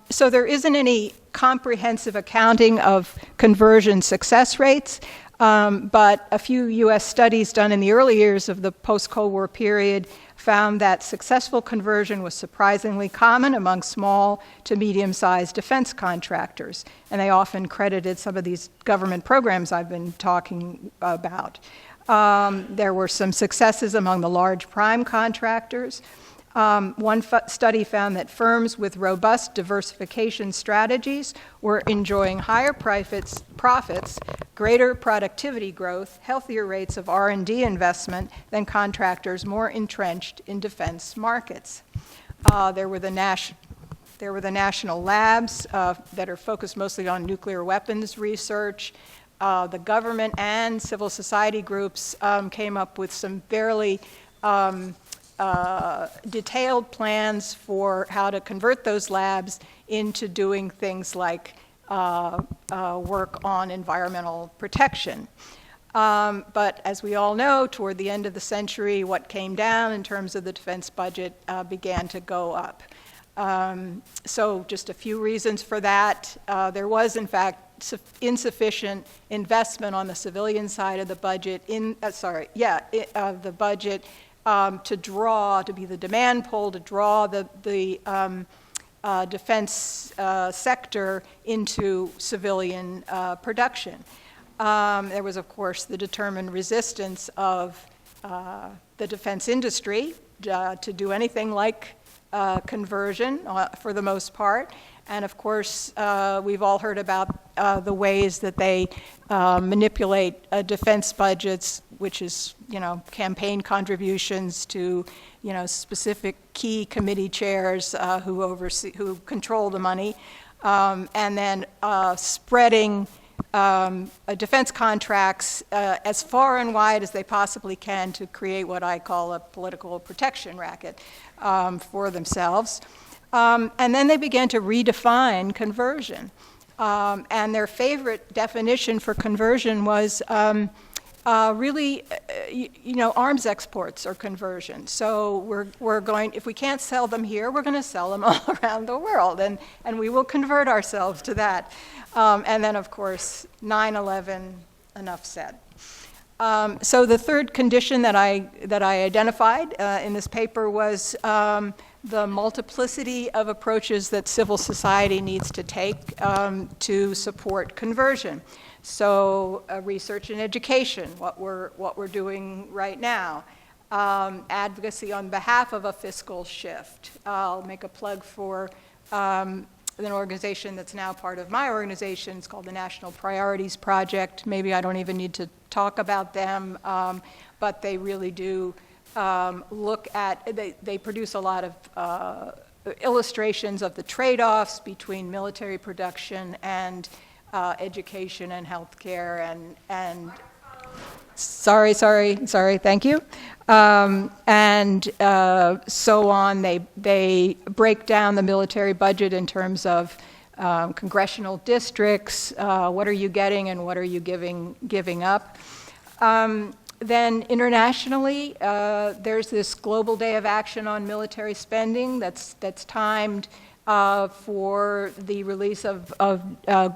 So there isn't any comprehensive accounting of conversion success rates, but a few U.S. studies done in the early years of the post-Cold War period found that successful conversion was surprisingly common among small to medium-sized defense contractors, and they often credited some of these government programs I've been talking about. There were some successes among the large prime contractors. One study found that firms with robust diversification strategies were enjoying higher profits, greater productivity growth, healthier rates of R&D investment than contractors more entrenched in defense markets. There were the national labs that are focused mostly on nuclear weapons research. The government and civil society groups came up with some fairly detailed plans for how to convert those labs into doing things like work on environmental protection. But as we all know, toward the end of the century, what came down in terms of the defense budget began to go up. So just a few reasons for that. There was, in fact, insufficient investment on the civilian side of the budget, to be the demand pull to draw the defense sector into civilian production. There was, of course, the determined resistance of the defense industry to do anything like conversion for the most part. And of course, we've all heard about the ways that they manipulate defense budgets, which is, campaign contributions to, specific key committee chairs who control the money, and then spreading defense contracts as far and wide as they possibly can to create what I call a political protection racket for themselves. And then they began to redefine conversion. And their favorite definition for conversion was really, arms exports or conversion. So we're going, if we can't sell them here, we're going to sell them all around the world, and we will convert ourselves to that. And then, of course, 9/11, enough said. So the third condition that I identified in this paper was the multiplicity of approaches that civil society needs to take to support conversion. So research and education, what we're doing right now. Advocacy on behalf of a fiscal shift. I'll make a plug for an organization that's now part of my organization. It's called the National Priorities Project. Maybe I don't even need to talk about them, but they really do look at, they produce a lot of illustrations of the trade-offs between military production and education and healthcare and sorry, thank you. And so on. They break down the military budget in terms of congressional districts, what are you getting and what are you giving up. Then internationally, there's this Global Day of Action on Military Spending that's timed for the release of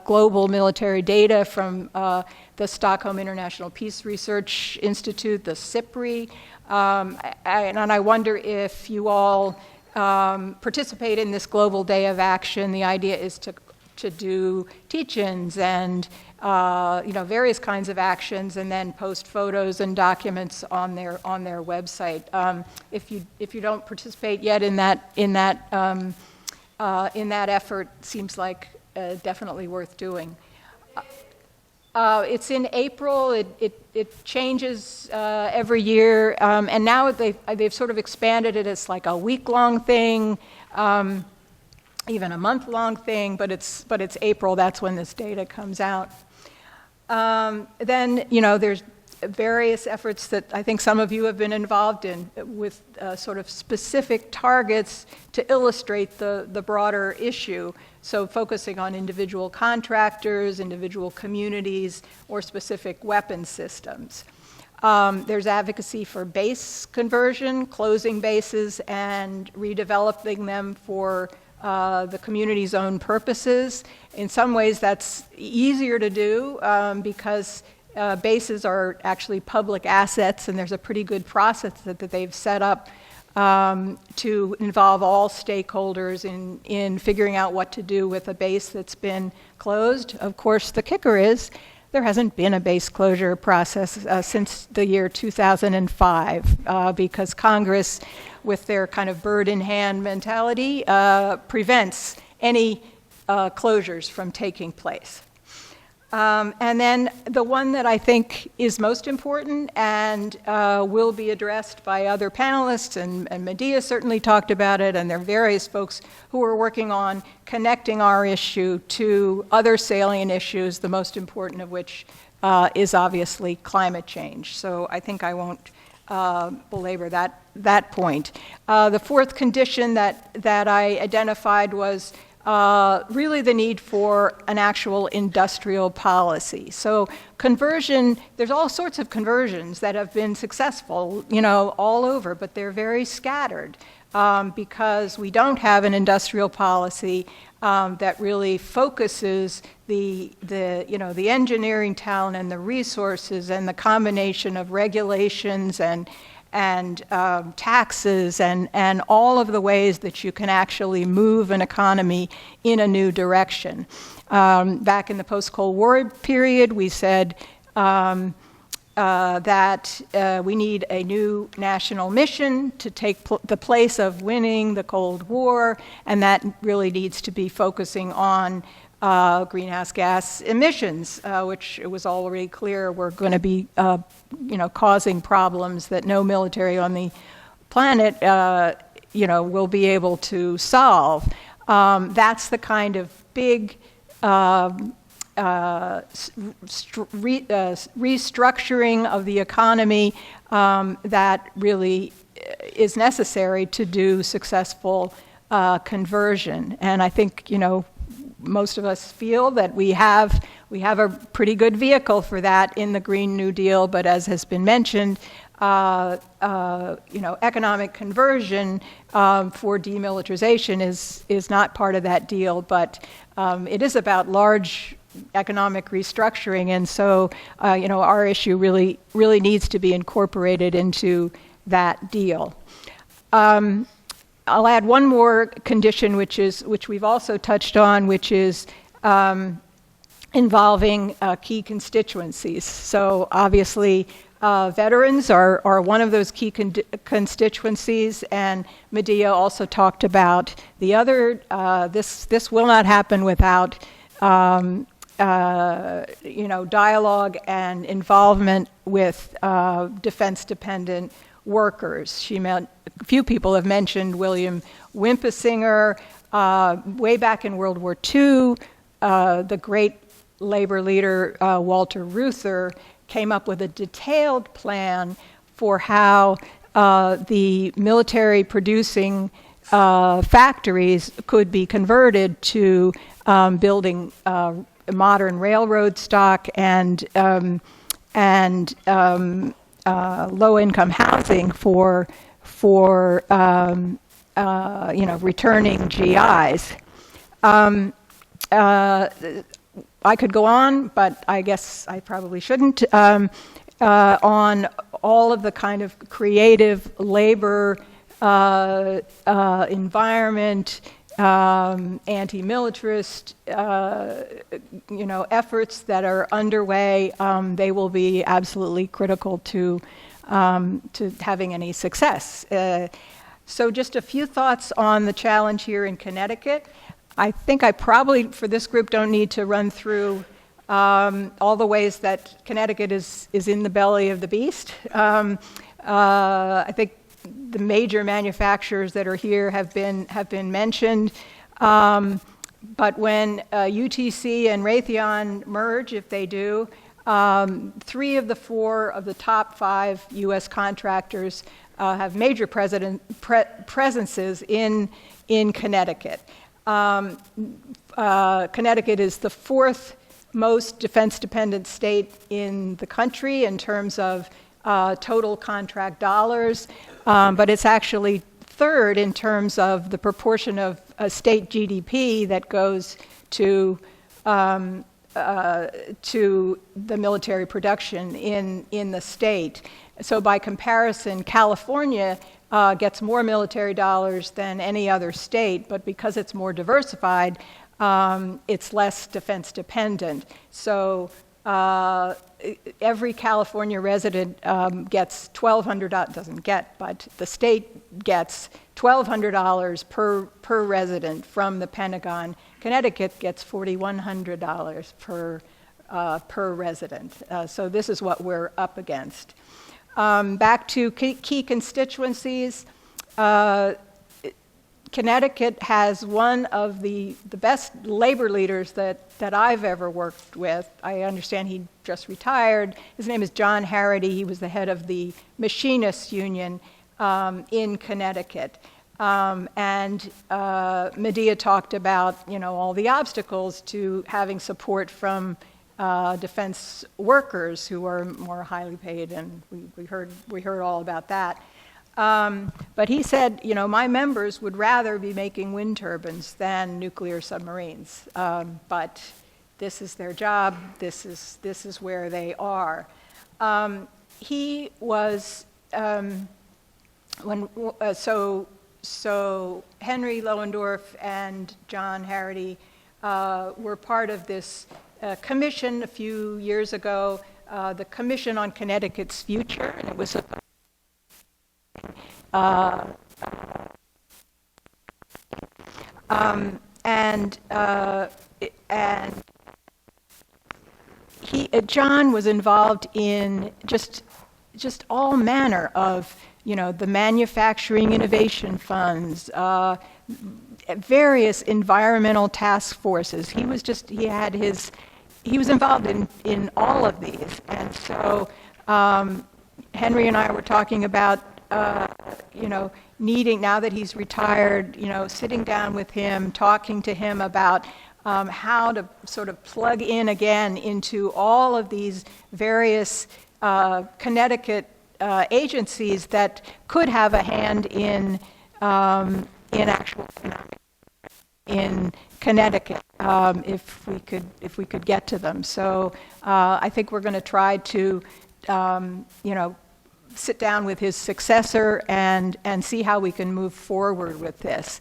global military data from the Stockholm International Peace Research Institute, the SIPRI. And I wonder if you all participate in this Global Day of Action. The idea is to do teach-ins and various kinds of actions, and then post photos and documents on their website. If you don't participate yet in that effort, seems like definitely worth doing. It's in April. It changes every year, and now they've sort of expanded it as like a week-long thing, even a month-long thing. But it's April. That's when this data comes out. Then there's various efforts that I think some of you have been involved in with sort of specific targets to illustrate the broader issue. So focusing on individual contractors, individual communities, or specific weapon systems. There's advocacy for base conversion, closing bases, and redeveloping them for the community's own purposes. In some ways, that's easier to do because bases are actually public assets, and there's a pretty good process that they've set up to involve all stakeholders in figuring out what to do with a base that's been closed. Of course, the kicker is there hasn't been a base closure process since the year 2005 because Congress, with their kind of bird-in-hand mentality, prevents any closures from taking place. And then the one that I think is most important and will be addressed by other panelists, and Medea certainly talked about it, and there are various folks who are working on connecting our issue to other salient issues, the most important of which is obviously climate change. So I think I won't belabor that point. The fourth condition that I identified was really the need for an actual industrial policy. So conversion, there's all sorts of conversions that have been successful, all over, but they're very scattered because we don't have an industrial policy that really focuses the engineering talent and the resources and the combination of regulations and taxes and all of the ways that you can actually move an economy in a new direction. Back in the post-Cold War period, we said that we need a new national mission to take the place of winning the Cold War, and that really needs to be focusing on greenhouse gas emissions, which it was already clear were going to be, causing problems that no military on the planet, will be able to solve. That's the kind of big restructuring of the economy that really is necessary to do successful conversion. And I think, most of us feel that we have a pretty good vehicle for that in the Green New Deal, but as has been mentioned, economic conversion for demilitarization is not part of that deal, but it is about large economic restructuring, and so our issue really needs to be incorporated into that deal. I'll add one more condition, which we've also touched on, which is involving key constituencies. So obviously, veterans are one of those key constituencies, and Medea also talked about the other. This will not happen without dialogue and involvement with defense-dependent workers. A few people have mentioned William Wimpesinger. Way back in World War II, the great labor leader Walter Reuther came up with a detailed plan for how the military producing factories could be converted to building modern railroad stock and low-income housing for returning GIs. I could go on, but I guess I probably shouldn't, on all of the kind of creative labor, environment, anti-militarist, efforts that are underway. They will be absolutely critical to having any success. So just a few thoughts on the challenge here in Connecticut. I think I probably, for this group, don't need to run through all the ways that Connecticut is in the belly of the beast. I think the major manufacturers that are here have been mentioned. But when UTC and Raytheon merge, if they do, 3 of the 4 of the top 5 U.S. contractors have major presences in Connecticut. Connecticut is the 4th most defense-dependent state in the country in terms of total contract dollars, but it's actually 3rd in terms of the proportion of state GDP that goes to the military production in the state. So by comparison, California gets more military dollars than any other state, but because it's more diversified, it's less defense dependent. So every California resident gets $1,200, doesn't get, but the state gets $1,200 per resident from the Pentagon. Connecticut gets $4,100 per resident. So this is what we're up against. Back to key constituencies. Connecticut has one of the best labor leaders that I've ever worked with. I understand he just retired. His name is John Harrity. He was the head of the Machinists Union in Connecticut. And Medea talked about, all the obstacles to having support from defense workers who are more highly paid, and we heard all about that. But he said, my members would rather be making wind turbines than nuclear submarines. But this is their job. This is where they are. He was so Henry Lohendorf and John Harrity were part of this commission a few years ago, the Commission on Connecticut's Future, and it was John was involved in just all manner of, the manufacturing innovation funds, various environmental task forces. He was involved in all of these. And so Henry and I were talking about, needing, now that he's retired, sitting down with him, talking to him about how to sort of plug in again into all of these various Connecticut agencies that could have a hand in actual economic in Connecticut if we could get to them. So I think we're going to try to sit down with his successor and see how we can move forward with this.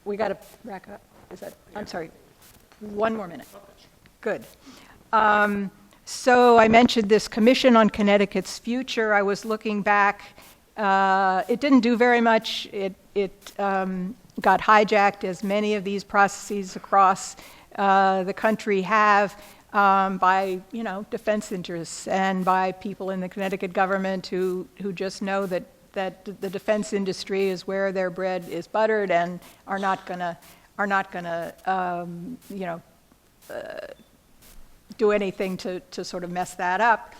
We got to wrap up. I'm sorry. One more minute. Good. So I mentioned this Commission on Connecticut's Future. I was looking back. It didn't do very much. It got hijacked, as many of these processes across the country have, by defense interests and by people in the Connecticut government who just know that the defense industry is where their bread is buttered and are not gonna do anything to sort of mess that up.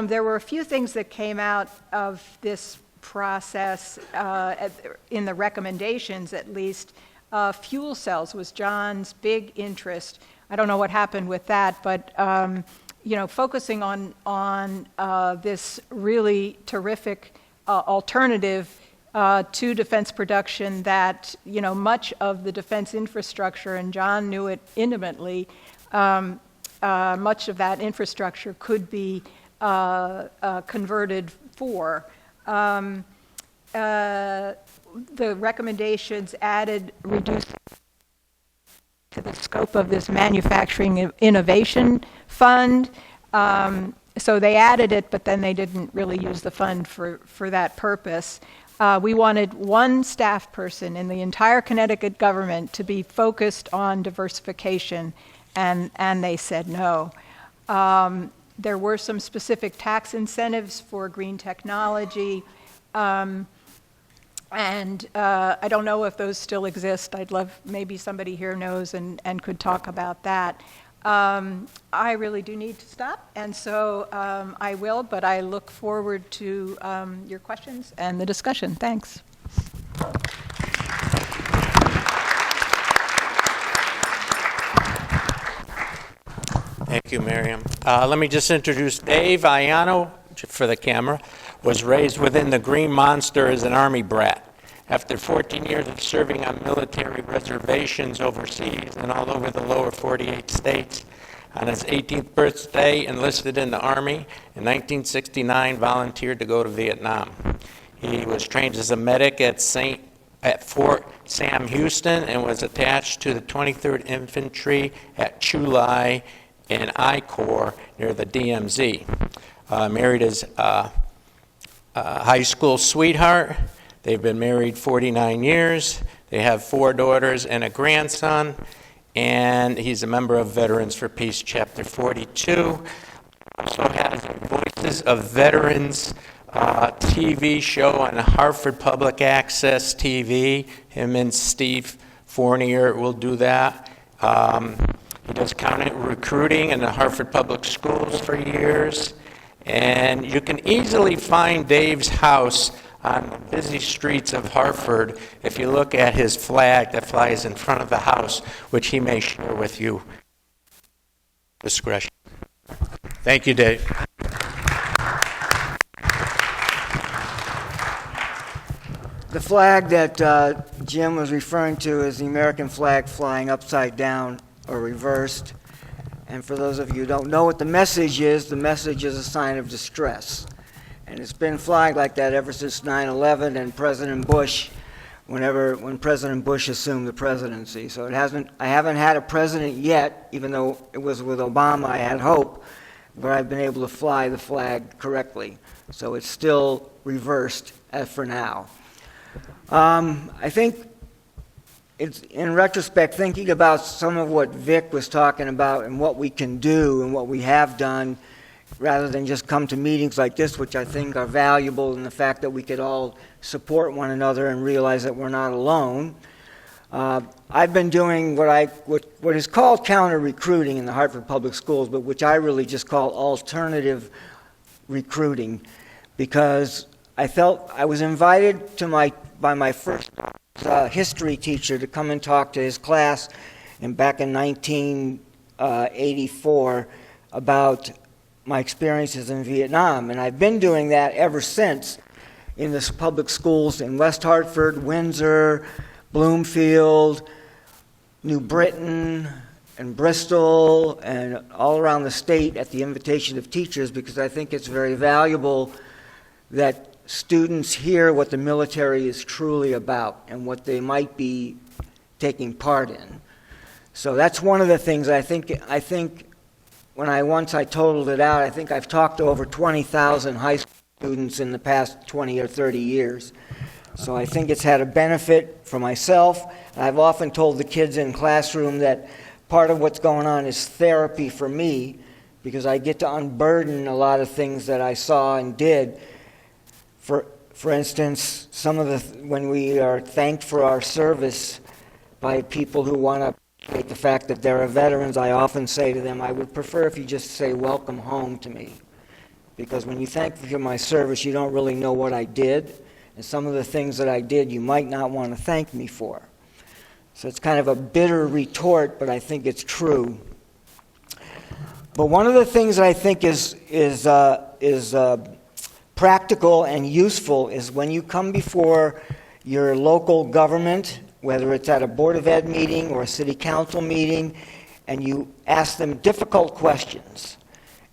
There were a few things that came out of this process in the recommendations, at least. Fuel cells was John's big interest. I don't know what happened with that, but focusing on this really terrific alternative to defense production that much of the defense infrastructure, and John knew it intimately, much of that infrastructure could be converted for. The recommendations added reduced to the scope of this manufacturing innovation fund. So they added it, but then they didn't really use the fund for that purpose. We wanted one staff person in the entire Connecticut government to be focused on diversification, and they said no. There were some specific tax incentives for green technology, and I don't know if those still exist. I'd love, maybe somebody here knows and could talk about that. I really do need to stop, and so I will, but I look forward to your questions and the discussion. Thanks. Thank you, Miriam. Let me just introduce Dave Iano for the camera. Was raised within the Green Monster as an Army brat. After 14 years of serving on military reservations overseas and all over the lower 48 states, on his 18th birthday, enlisted in the Army. In 1969, volunteered to go to Vietnam. He was trained as a medic at Fort Sam Houston and was attached to the 23rd Infantry at Chu Lai in I Corps near the DMZ. Married his high school sweetheart. They've been married 49 years. They have 4 daughters and a grandson. And he's a member of Veterans for Peace, Chapter 42. Also has a Voices of Veterans TV show on Hartford Public Access TV. Him and Steve Fournier will do that. He does county recruiting in the Hartford Public Schools for years. And you can easily find Dave's house on the busy streets of Hartford if you look at his flag that flies in front of the house, which he may share with you. Discretion. Thank you, Dave. The flag that Jim was referring to is the American flag flying upside down or reversed. And for those of you who don't know what the message is a sign of distress. And it's been flying like that ever since 9/11 and President Bush, when President Bush assumed the presidency. So I haven't had a president yet, even though it was with Obama, I had hope, but I've been able to fly the flag correctly. So it's still reversed for now. I think it's, in retrospect, thinking about some of what Vic was talking about and what we can do and what we have done, rather than just come to meetings like this, which I think are valuable in the fact that we could all support one another and realize that we're not alone. I've been doing what is called counter-recruiting in the Hartford Public Schools, but which I really just call alternative recruiting, because I felt I was invited by my first history teacher to come and talk to his class and back in 1984 about my experiences in Vietnam. And I've been doing that ever since in the public schools in West Hartford, Windsor, Bloomfield, New Britain, and Bristol, and all around the state at the invitation of teachers, because I think it's very valuable that students hear what the military is truly about and what they might be taking part in. So that's one of the things I think when I totaled it out, I think I've talked to over 20,000 high school students in the past 20 or 30 years. So I think it's had a benefit for myself. I've often told the kids in classroom that part of what's going on is therapy for me, because I get to unburden a lot of things that I saw and did. For instance, when we are thanked for our service by people who want to appreciate the fact that they're veterans, I often say to them, I would prefer if you just say welcome home to me. Because when you thank me for my service, you don't really know what I did. And some of the things that I did, you might not want to thank me for. So it's kind of a bitter retort, but I think it's true. But one of the things that I think is practical and useful is when you come before your local government, whether it's at a Board of Ed meeting or a City Council meeting, and you ask them difficult questions,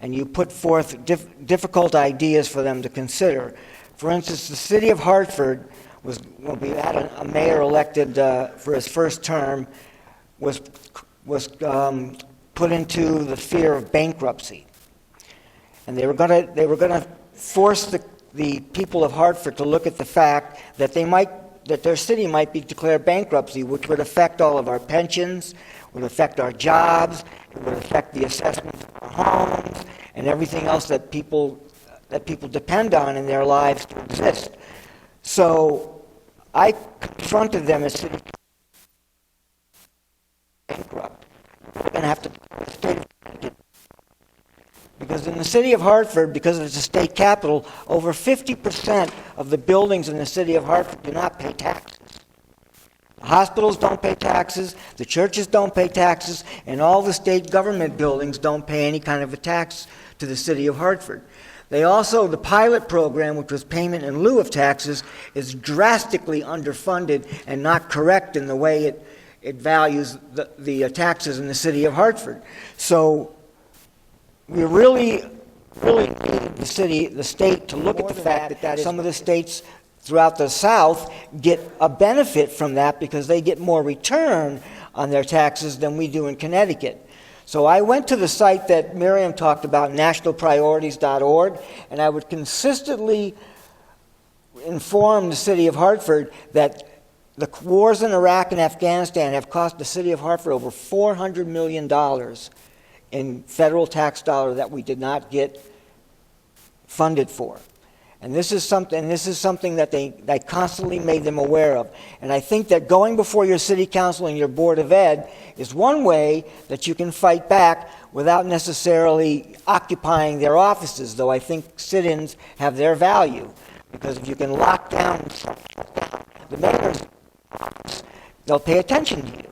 and you put forth difficult ideas for them to consider. For instance, the City of Hartford when we had a mayor elected for his first term, was put into the fear of bankruptcy, and they were going to force the people of Hartford to look at the fact that their city might be declared bankruptcy, which would affect all of our pensions, would affect our jobs, it would affect the assessments of our homes, and everything else that people depend on in their lives to exist. So I confronted them as city bankrupt. We're going to have to state of Connecticut. Because in the city of Hartford, because it's a state capital, over 50% of the buildings in the city of Hartford do not pay taxes. The hospitals don't pay taxes, the churches don't pay taxes, and all the state government buildings don't pay any kind of a tax to the city of Hartford. The pilot program, which was payment in lieu of taxes, is drastically underfunded and not correct in the way it values the taxes in the city of Hartford. So we really need the state to look at the fact that some of the states throughout the South get a benefit from that because they get more return on their taxes than we do in Connecticut. So I went to the site that Miriam talked about, nationalpriorities.org, and I would consistently inform the city of Hartford that the wars in Iraq and Afghanistan have cost the city of Hartford over $400 million in federal tax dollars that we did not get funded for. And this is something that I constantly made them aware of. And I think that going before your city council and your board of ed is one way that you can fight back without necessarily occupying their offices, though I think sit-ins have their value. Because if you can lock down the mayor's office, they'll pay attention to you.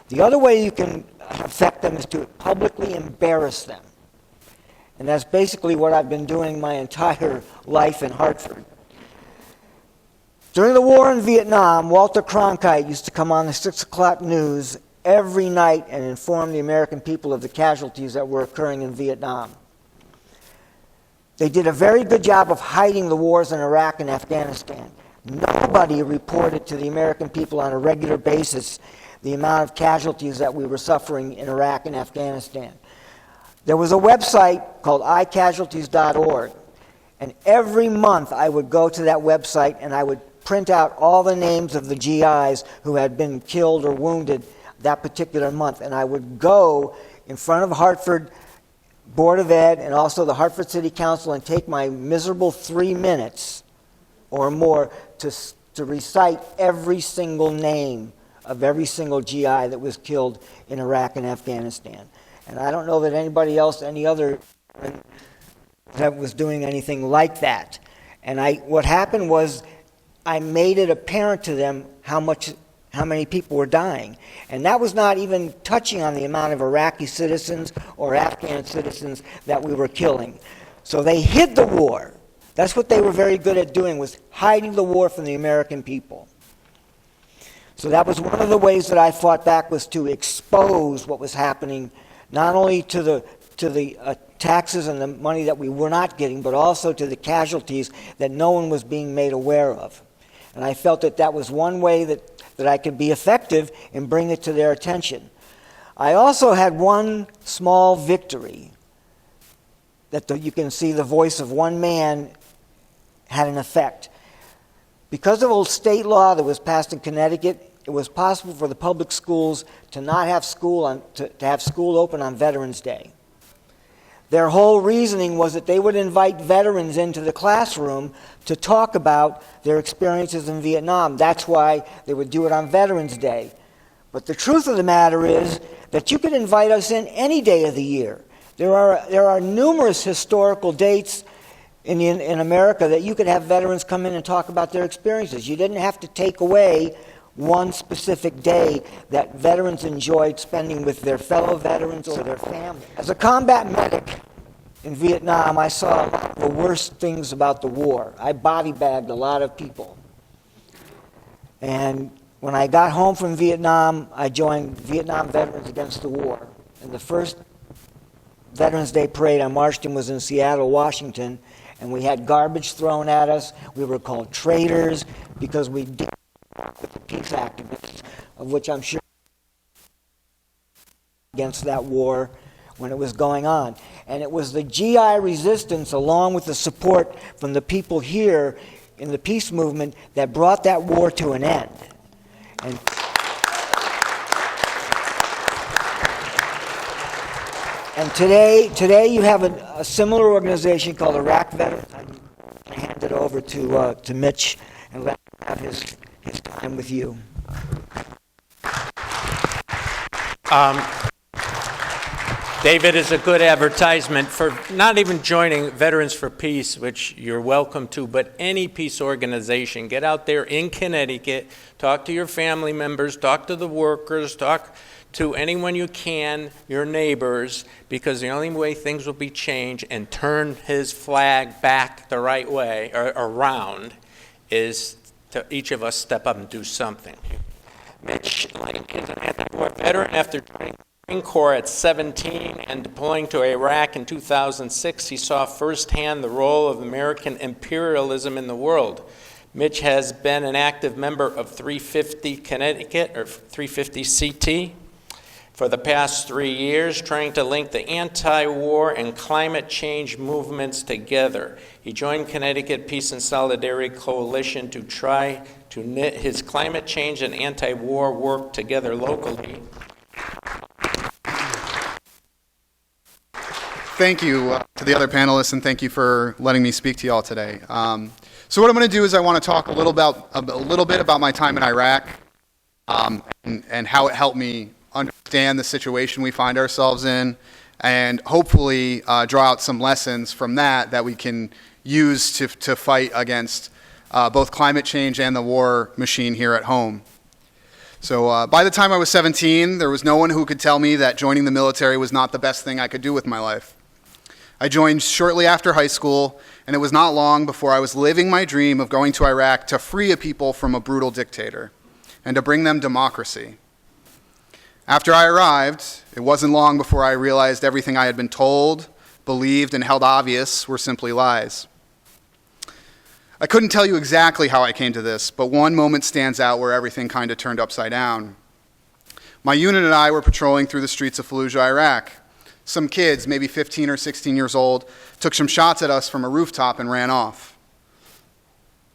The other way you can affect them is to publicly embarrass them. And that's basically what I've been doing my entire life in Hartford. During the war in Vietnam, Walter Cronkite used to come on the 6 o'clock news every night and inform the American people of the casualties that were occurring in Vietnam. They did a very good job of hiding the wars in Iraq and Afghanistan. Nobody reported to the American people on a regular basis the amount of casualties that we were suffering in Iraq and Afghanistan. There was a website called iCasualties.org, and every month I would go to that website and I would print out all the names of the GIs who had been killed or wounded that particular month, and I would go in front of Hartford Board of Ed and also the Hartford City Council and take my miserable 3 minutes or more to recite every single name of every single GI that was killed in Iraq and Afghanistan. And I don't know that anybody else, any other, that was doing anything like that. And what happened was I made it apparent to them how much how many people were dying. And that was not even touching on the amount of Iraqi citizens or Afghan citizens that we were killing. So they hid the war. That's what they were very good at doing, was hiding the war from the American people. So that was one of the ways that I fought back, was to expose what was happening, not only to the taxes and the money that we were not getting, but also to the casualties that no one was being made aware of. And I felt that that was one way that I could be effective in bringing it to their attention. I also had one small victory that you can see the voice of one man had an effect. Because of a state law that was passed in Connecticut, it was possible for the public schools to not have school to have school open on Veterans Day. Their whole reasoning was that they would invite veterans into the classroom to talk about their experiences in Vietnam. That's why they would do it on Veterans Day. But the truth of the matter is that you could invite us in any day of the year. There are numerous historical dates in America that you could have veterans come in and talk about their experiences. You didn't have to take away one specific day that veterans enjoyed spending with their fellow veterans or their family. As a combat medic in Vietnam, I saw a lot of the worst things about the war. I body bagged a lot of people. And when I got home from Vietnam, I joined Vietnam Veterans Against the War. And the first Veterans Day parade I marched in was in Seattle, Washington, and we had garbage thrown at us. We were called traitors because we did with the peace activists, of which I'm sure against that war when it was going on. And it was the GI resistance, along with the support from the people here in the peace movement, that brought that war to an end. And today you have a similar organization called Iraq Veterans. I hand it over to Mitch and let him have his time with you. David is a good advertisement for not even joining Veterans for Peace, which you're welcome to, but any peace organization. Get out there in Connecticut, talk to your family members, talk to the workers, talk to anyone you can, your neighbors, because the only way things will be changed and turn his flag back the right way, or around, is to each of us step up and do something. Mitch Link is an anti-war veteran. After joining the Marine Corps at 17 and deploying to Iraq in 2006, he saw firsthand the role of American imperialism in the world. Mitch has been an active member of 350 Connecticut, or 350 CT, for the past 3 years, trying to link the anti-war and climate change movements together. He joined Connecticut Peace and Solidarity Coalition to try to knit his climate change and anti-war work together locally. Thank you to the other panelists, and thank you for letting me speak to you all today. So what I'm going to do is I want to talk a little bit about my time in Iraq and how it helped me understand the situation we find ourselves in, and hopefully draw out some lessons from that we can use to fight against both climate change and the war machine here at home. So by the time I was 17, there was no one who could tell me that joining the military was not the best thing I could do with my life. I joined shortly after high school, and it was not long before I was living my dream of going to Iraq to free a people from a brutal dictator and to bring them democracy. After I arrived, it wasn't long before I realized everything I had been told, believed, and held obvious were simply lies. I couldn't tell you exactly how I came to this, but one moment stands out where everything kind of turned upside down. My unit and I were patrolling through the streets of Fallujah, Iraq. Some kids, maybe 15 or 16 years old, took some shots at us from a rooftop and ran off.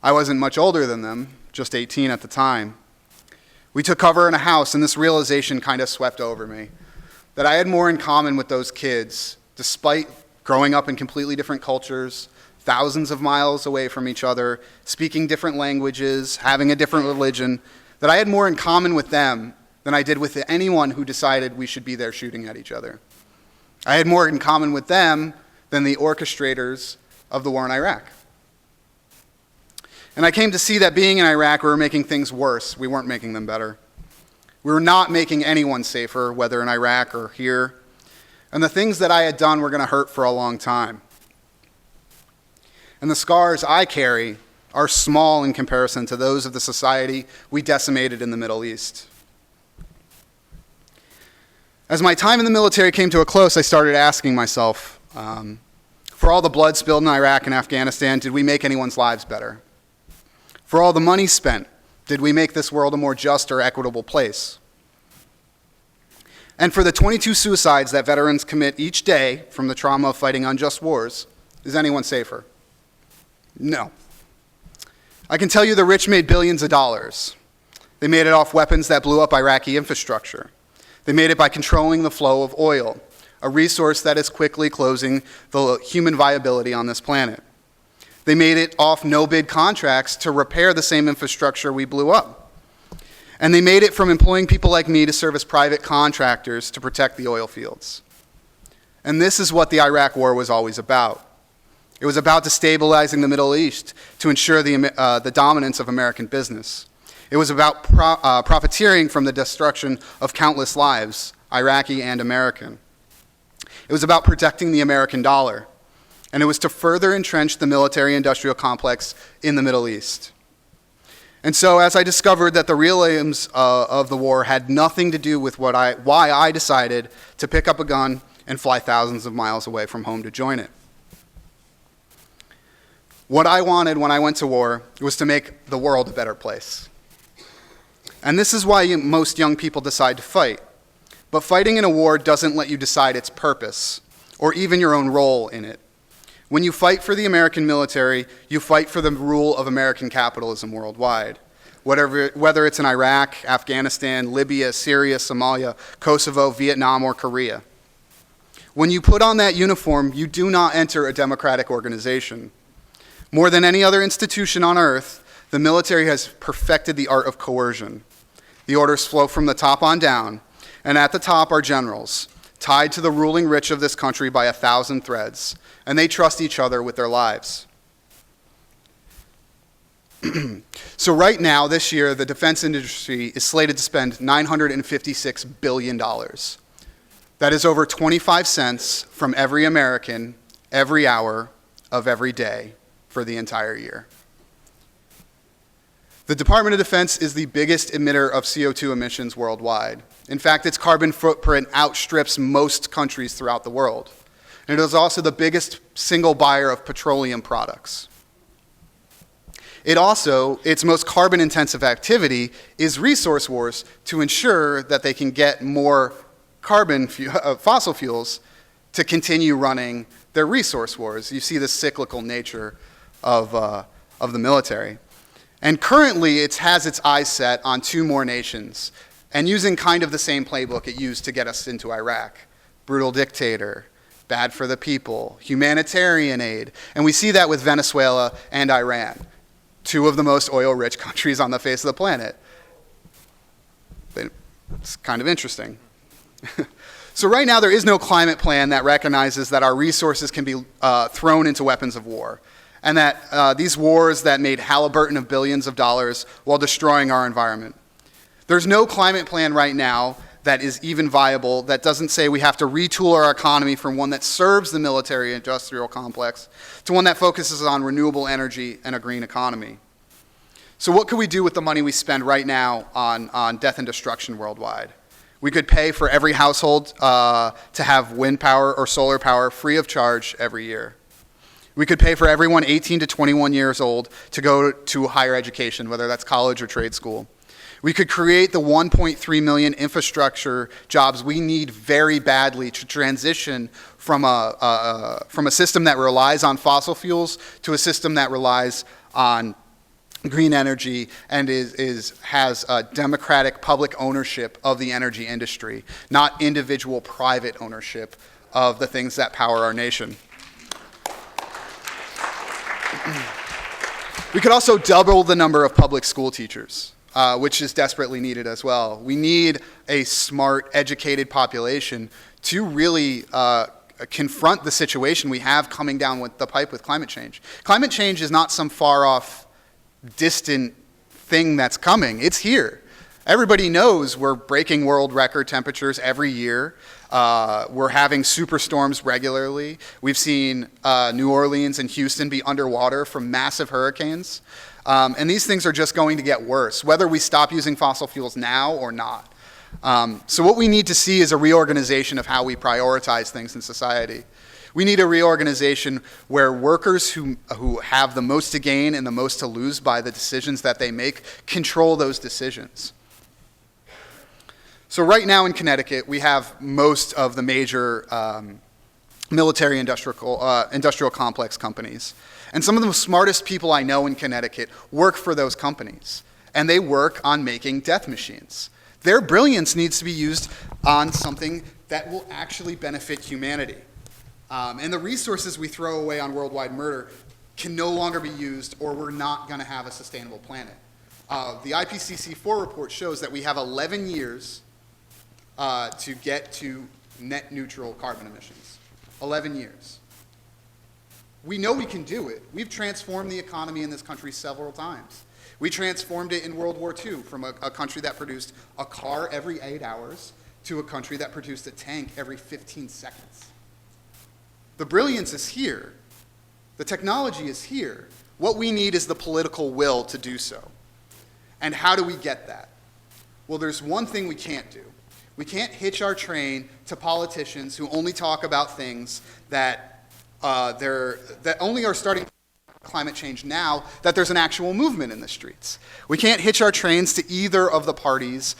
I wasn't much older than them, just 18 at the time. We took cover in a house, and this realization kind of swept over me, that I had more in common with those kids, despite growing up in completely different cultures, thousands of miles away from each other, speaking different languages, having a different religion, that I had more in common with them than I did with anyone who decided we should be there shooting at each other. I had more in common with them than the orchestrators of the war in Iraq. And I came to see that being in Iraq, we were making things worse. We weren't making them better. We were not making anyone safer, whether in Iraq or here. And the things that I had done were going to hurt for a long time. And the scars I carry are small in comparison to those of the society we decimated in the Middle East. As my time in the military came to a close, I started asking myself, for all the blood spilled in Iraq and Afghanistan, did we make anyone's lives better? For all the money spent, did we make this world a more just or equitable place? And for the 22 suicides that veterans commit each day from the trauma of fighting unjust wars, is anyone safer? No. I can tell you the rich made billions of dollars. They made it off weapons that blew up Iraqi infrastructure. They made it by controlling the flow of oil, a resource that is quickly closing the human viability on this planet. They made it off no-bid contracts to repair the same infrastructure we blew up. And they made it from employing people like me to serve as private contractors to protect the oil fields. And this is what the Iraq War was always about. It was about destabilizing the Middle East to ensure the dominance of American business. It was about profiteering from the destruction of countless lives, Iraqi and American. It was about protecting the American dollar. And it was to further entrench the military-industrial complex in the Middle East. And so as I discovered that the real aims of the war had nothing to do with why I decided to pick up a gun and fly thousands of miles away from home to join it. What I wanted when I went to war was to make the world a better place. And this is why most young people decide to fight. But fighting in a war doesn't let you decide its purpose, or even your own role in it. When you fight for the American military, you fight for the rule of American capitalism worldwide. Whether it's in Iraq, Afghanistan, Libya, Syria, Somalia, Kosovo, Vietnam, or Korea. When you put on that uniform, you do not enter a democratic organization. More than any other institution on earth, the military has perfected the art of coercion. The orders flow from the top on down, and at the top are generals, tied to the ruling rich of this country by 1,000 threads, and they trust each other with their lives. So right now, this year, the defense industry is slated to spend $956 billion. That is over 25 cents from every American, every hour of every day for the entire year. The Department of Defense is the biggest emitter of CO2 emissions worldwide. In fact, its carbon footprint outstrips most countries throughout the world. And it is also the biggest single buyer of petroleum products. Its most carbon-intensive activity is resource wars to ensure that they can get more fossil fuels to continue running their resource wars. You see the cyclical nature of the military. And currently, it has its eyes set on 2 more nations, and using kind of the same playbook it used to get us into Iraq. Brutal dictator, bad for the people, humanitarian aid. And we see that with Venezuela and Iran, 2 of the most oil-rich countries on the face of the planet. It's kind of interesting. So right now, there is no climate plan that recognizes that our resources can be thrown into weapons of war, and that these wars that made Halliburton of billions of dollars while destroying our environment. There's no climate plan right now that is even viable that doesn't say we have to retool our economy from one that serves the military-industrial complex to one that focuses on renewable energy and a green economy. So what could we do with the money we spend right now on death and destruction worldwide? We could pay for every household to have wind power or solar power free of charge every year. We could pay for everyone 18 to 21 years old to go to higher education, whether that's college or trade school. We could create the 1.3 million infrastructure jobs we need very badly to transition from a system that relies on fossil fuels to a system that relies on green energy and has a democratic public ownership of the energy industry, not individual private ownership of the things that power our nation. We could also double the number of public school teachers, which is desperately needed as well. We need a smart, educated population to really confront the situation we have coming down with the pipe with climate change. Climate change is not some far-off, distant thing that's coming. It's here. Everybody knows we're breaking world record temperatures every year. We're having superstorms regularly. We've seen New Orleans and Houston be underwater from massive hurricanes. And these things are just going to get worse, whether we stop using fossil fuels now or not. So what we need to see is a reorganization of how we prioritize things in society. We need a reorganization where workers who have the most to gain and the most to lose by the decisions that they make control those decisions. So right now in Connecticut, we have most of the major military industrial complex companies. And some of the smartest people I know in Connecticut work for those companies. And they work on making death machines. Their brilliance needs to be used on something that will actually benefit humanity. And the resources we throw away on worldwide murder can no longer be used, or we're not going to have a sustainable planet. The IPCC4 report shows that we have 11 years to get to net neutral carbon emissions. 11 years. We know we can do it. We've transformed the economy in this country several times. We transformed it in World War II from a country that produced a car every 8 hours to a country that produced a tank every 15 seconds. The brilliance is here. The technology is here. What we need is the political will to do so. And how do we get that? Well, there's one thing we can't do. We can't hitch our train to politicians who only talk about things that only are starting climate change now, that there's an actual movement in the streets. We can't hitch our trains to either of the parties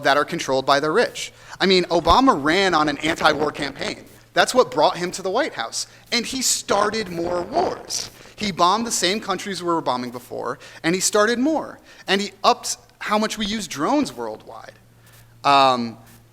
that are controlled by the rich. I mean, Obama ran on an anti-war campaign. That's what brought him to the White House. And he started more wars. He bombed the same countries we were bombing before, and he started more. And he upped how much we use drones worldwide.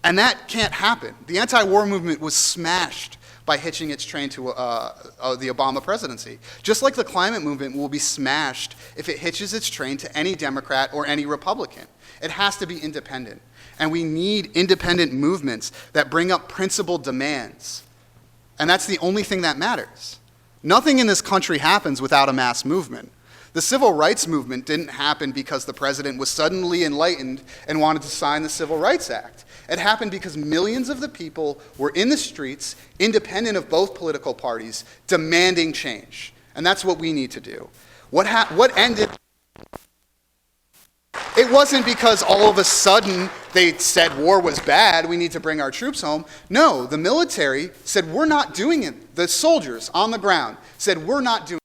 And that can't happen. The anti-war movement was smashed by hitching its train to the Obama presidency. Just like the climate movement will be smashed if it hitches its train to any Democrat or any Republican. It has to be independent. And we need independent movements that bring up principled demands. And that's the only thing that matters. Nothing in this country happens without a mass movement. The civil rights movement didn't happen because the president was suddenly enlightened and wanted to sign the Civil Rights Act. It happened because millions of the people were in the streets, independent of both political parties, demanding change. And that's what we need to do. What ended? It wasn't because all of a sudden they said war was bad, we need to bring our troops home. No, the military said we're not doing it. The soldiers on the ground said we're not doing it.